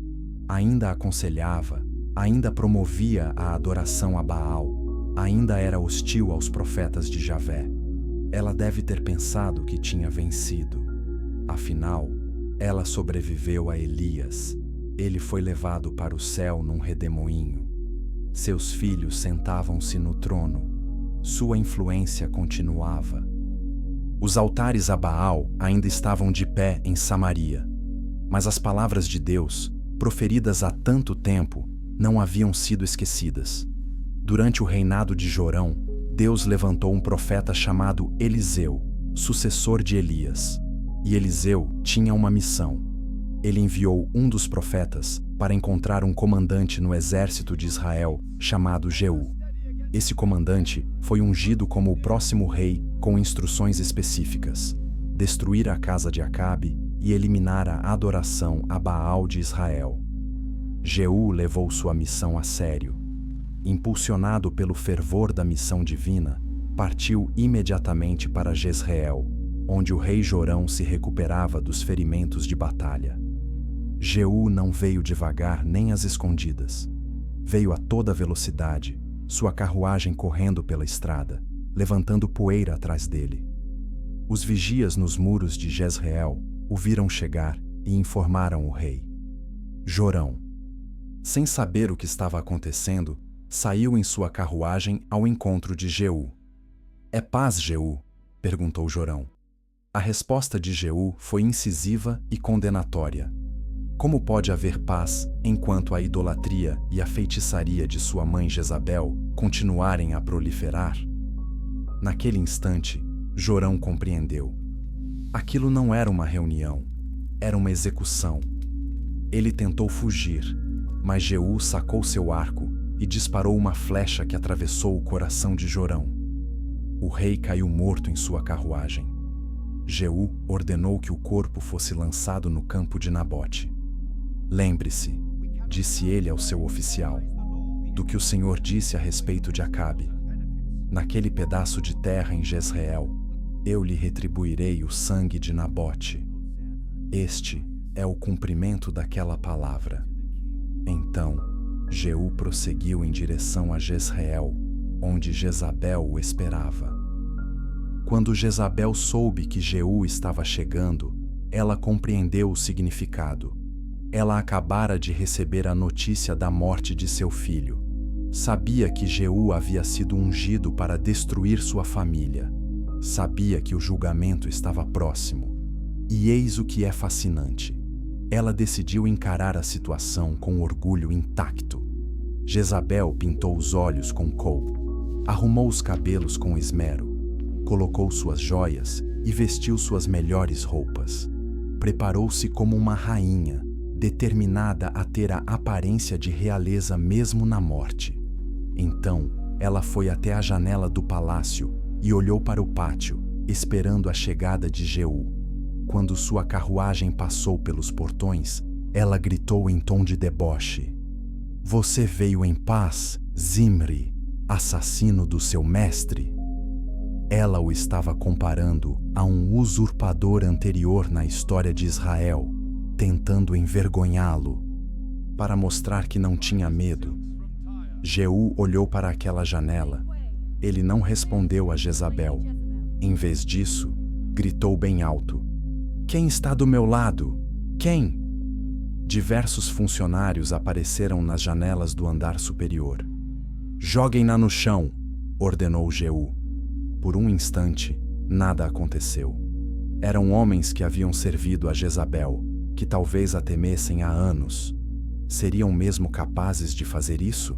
Speaker 1: Ainda aconselhava, ainda promovia a adoração a Baal, ainda era hostil aos profetas de Javé. Ela deve ter pensado que tinha vencido. Afinal, ela sobreviveu a Elias. Ele foi levado para o céu num redemoinho. Seus filhos sentavam-se no trono. Sua influência continuava. Os altares a Baal ainda estavam de pé em Samaria. Mas as palavras de Deus, proferidas há tanto tempo, não haviam sido esquecidas. Durante o reinado de Jorão, Deus levantou um profeta chamado Eliseu, sucessor de Elias. E Eliseu tinha uma missão. Ele enviou um dos profetas para encontrar um comandante no exército de Israel chamado Jeú. Esse comandante foi ungido como o próximo rei com instruções específicas: destruir a casa de Acabe e eliminar a adoração a Baal de Israel. Jeú levou sua missão a sério. Impulsionado pelo fervor da missão divina, partiu imediatamente para Jezreel, onde o rei Jorão se recuperava dos ferimentos de batalha. Jeú não veio devagar nem às escondidas. Veio a toda velocidade, sua carruagem correndo pela estrada, levantando poeira atrás dele. Os vigias nos muros de Jezreel o viram chegar e informaram o rei. Jorão, sem saber o que estava acontecendo, saiu em sua carruagem ao encontro de Jeú. "É paz, Jeú?" perguntou Jorão. A resposta de Jeú foi incisiva e condenatória. Como pode haver paz enquanto a idolatria e a feitiçaria de sua mãe Jezabel continuarem a proliferar? Naquele instante, Jorão compreendeu. Aquilo não era uma reunião, era uma execução. Ele tentou fugir, mas Jeú sacou seu arco e disparou uma flecha que atravessou o coração de Jorão. O rei caiu morto em sua carruagem. Jeú ordenou que o corpo fosse lançado no campo de Nabote. "Lembre-se", disse ele ao seu oficial, "do que o Senhor disse a respeito de Acabe. Naquele pedaço de terra em Jezreel, eu lhe retribuirei o sangue de Nabote. Este é o cumprimento daquela palavra." Então, Jeú prosseguiu em direção a Jezreel, onde Jezabel o esperava. Quando Jezabel soube que Jeú estava chegando, ela compreendeu o significado. Ela acabara de receber a notícia da morte de seu filho. Sabia que Jeú havia sido ungido para destruir sua família. Sabia que o julgamento estava próximo. E eis o que é fascinante. Ela decidiu encarar a situação com orgulho intacto. Jezabel pintou os olhos com couro, arrumou os cabelos com esmero, colocou suas joias e vestiu suas melhores roupas. Preparou-se como uma rainha, determinada a ter a aparência de realeza mesmo na morte. Então, ela foi até a janela do palácio e olhou para o pátio, esperando a chegada de Jeú. Quando sua carruagem passou pelos portões, ela gritou em tom de deboche: "Você veio em paz, Zimri, assassino do seu mestre?" Ela o estava comparando a um usurpador anterior na história de Israel, tentando envergonhá-lo. Para mostrar que não tinha medo, Jeú olhou para aquela janela. Ele não respondeu a Jezabel. Em vez disso, gritou bem alto: "Quem está do meu lado? Quem?" Diversos funcionários apareceram nas janelas do andar superior. "Joguem-na no chão", ordenou Jeú. Por um instante, nada aconteceu. Eram homens que haviam servido a Jezabel, que talvez a temessem há anos. Seriam mesmo capazes de fazer isso?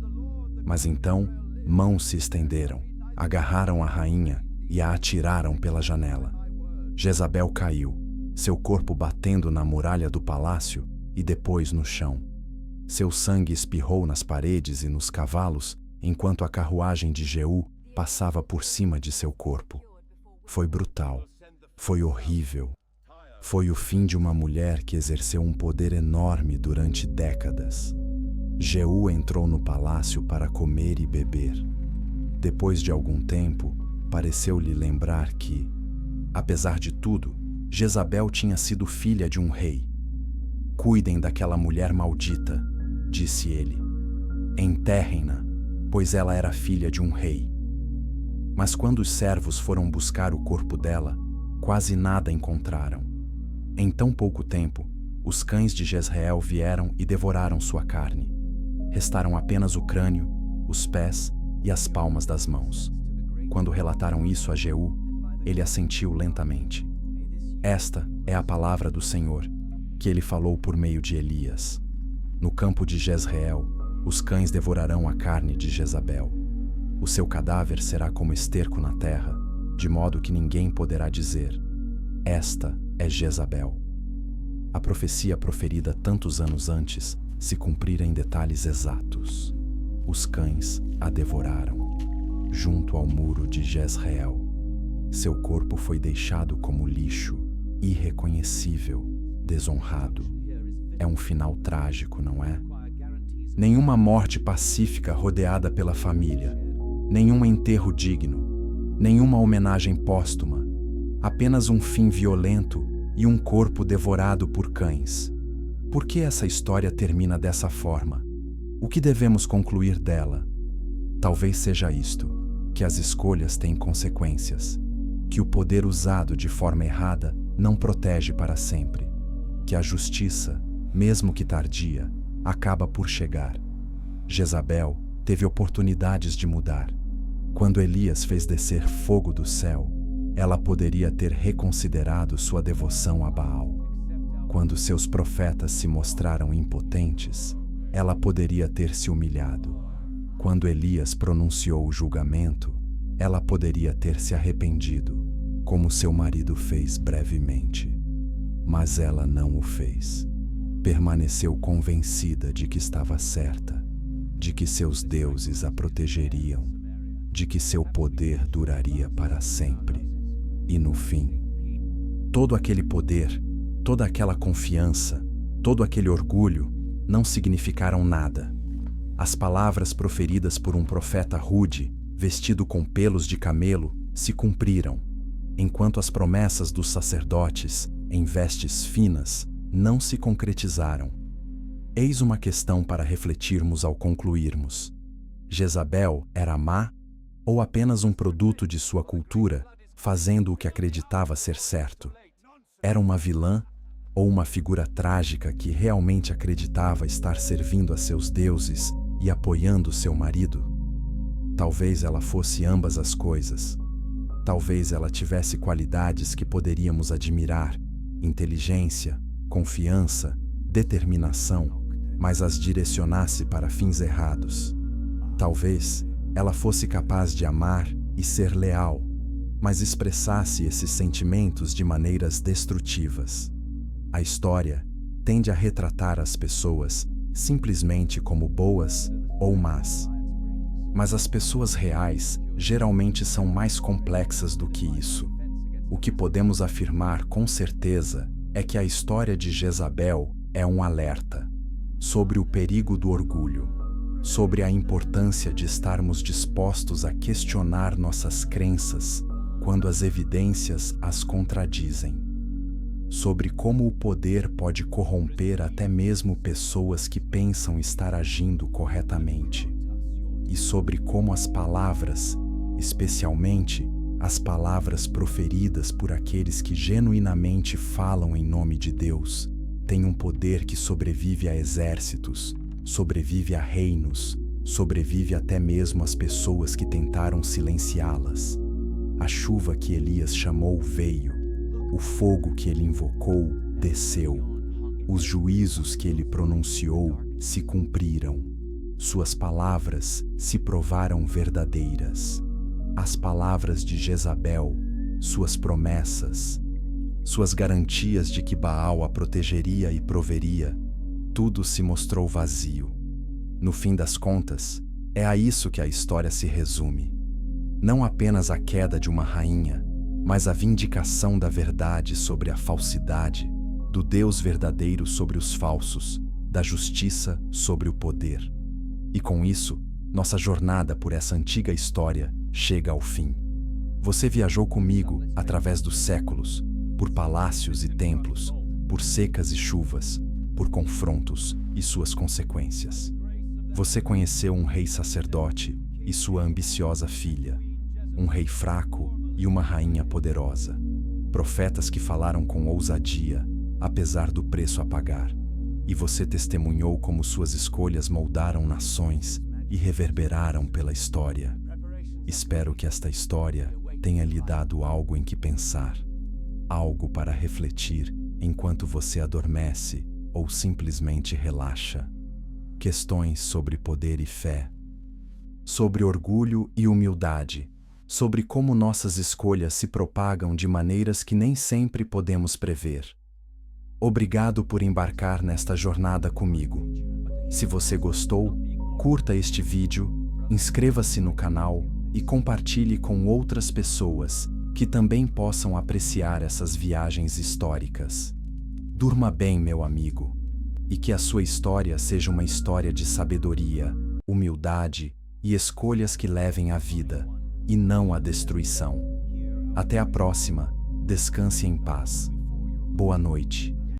Speaker 1: Mas então, mãos se estenderam, agarraram a rainha e a atiraram pela janela. Jezabel caiu, seu corpo batendo na muralha do palácio e depois no chão. Seu sangue espirrou nas paredes e nos cavalos, enquanto a carruagem de Jeú passava por cima de seu corpo. Foi brutal, foi horrível. Foi o fim de uma mulher que exerceu um poder enorme durante décadas. Jeú entrou no palácio para comer e beber. Depois de algum tempo, pareceu-lhe lembrar que, apesar de tudo, Jezabel tinha sido filha de um rei. "Cuidem daquela mulher maldita", disse ele. "Enterrem-na, pois ela era filha de um rei." Mas quando os servos foram buscar o corpo dela, quase nada encontraram. Em tão pouco tempo, os cães de Jezreel vieram e devoraram sua carne. Restaram apenas o crânio, os pés e as palmas das mãos. Quando relataram isso a Jeú, ele assentiu lentamente. Esta é a palavra do Senhor, que ele falou por meio de Elias. No campo de Jezreel, os cães devorarão a carne de Jezabel. O seu cadáver será como esterco na terra, de modo que ninguém poderá dizer: "Esta é Jezabel." A profecia proferida tantos anos antes se cumprira em detalhes exatos. Os cães a devoraram, junto ao muro de Jezreel. Seu corpo foi deixado como lixo, irreconhecível, desonrado. É um final trágico, não é? Nenhuma morte pacífica rodeada pela família, nenhum enterro digno, nenhuma homenagem póstuma, apenas um fim violento e um corpo devorado por cães. Por que essa história termina dessa forma? O que devemos concluir dela? Talvez seja isto: que as escolhas têm consequências, que o poder usado de forma errada não protege para sempre, que a justiça, mesmo que tardia, acaba por chegar. Jezabel teve oportunidades de mudar. Quando Elias fez descer fogo do céu, ela poderia ter reconsiderado sua devoção a Baal. Quando seus profetas se mostraram impotentes, ela poderia ter se humilhado. Quando Elias pronunciou o julgamento, ela poderia ter se arrependido, como seu marido fez brevemente. Mas ela não o fez. Permaneceu convencida de que estava certa, de que seus deuses a protegeriam, de que seu poder duraria para sempre. E no fim, todo aquele poder, toda aquela confiança, todo aquele orgulho não significaram nada. As palavras proferidas por um profeta rude, vestido com pelos de camelo, se cumpriram, enquanto as promessas dos sacerdotes, em vestes finas, não se concretizaram. Eis uma questão para refletirmos ao concluirmos. Jezabel era má ou apenas um produto de sua cultura, fazendo o que acreditava ser certo? Era uma vilã ou uma figura trágica que realmente acreditava estar servindo a seus deuses e apoiando seu marido? Talvez ela fosse ambas as coisas. Talvez ela tivesse qualidades que poderíamos admirar: inteligência, confiança, determinação, mas as direcionasse para fins errados. Talvez ela fosse capaz de amar e ser leal, mas expressasse esses sentimentos de maneiras destrutivas. A história tende a retratar as pessoas simplesmente como boas ou más. Mas as pessoas reais geralmente são mais complexas do que isso. O que podemos afirmar com certeza é que a história de Jezabel é um alerta sobre o perigo do orgulho, sobre a importância de estarmos dispostos a questionar nossas crenças quando as evidências as contradizem, sobre como o poder pode corromper até mesmo pessoas que pensam estar agindo corretamente, e sobre como as palavras, especialmente as palavras proferidas por aqueles que genuinamente falam em nome de Deus, têm um poder que sobrevive a exércitos, sobrevive a reinos, sobrevive até mesmo às pessoas que tentaram silenciá-las. A chuva que Elias chamou veio, o fogo que ele invocou desceu, os juízos que ele pronunciou se cumpriram, suas palavras se provaram verdadeiras. As palavras de Jezabel, suas promessas, suas garantias de que Baal a protegeria e proveria, tudo se mostrou vazio. No fim das contas, é a isso que a história se resume. Não apenas a queda de uma rainha, mas a vindicação da verdade sobre a falsidade, do Deus verdadeiro sobre os falsos, da justiça sobre o poder. E com isso, nossa jornada por essa antiga história chega ao fim. Você viajou comigo através dos séculos, por palácios e templos, por secas e chuvas, por confrontos e suas consequências. Você conheceu um rei sacerdote e sua ambiciosa filha, um rei fraco e uma rainha poderosa, profetas que falaram com ousadia, apesar do preço a pagar, e você testemunhou como suas escolhas moldaram nações e reverberaram pela história. Espero que esta história tenha lhe dado algo em que pensar, algo para refletir enquanto você adormece ou simplesmente relaxa. Questões sobre poder e fé, sobre orgulho e humildade, sobre como nossas escolhas se propagam de maneiras que nem sempre podemos prever. Obrigado por embarcar nesta jornada comigo. Se você gostou, curta este vídeo, inscreva-se no canal e compartilhe com outras pessoas que também possam apreciar essas viagens históricas. Durma bem, meu amigo, e que a sua história seja uma história de sabedoria, humildade e escolhas que levem à vida, e não à destruição. Até a próxima, descanse em paz. Boa noite.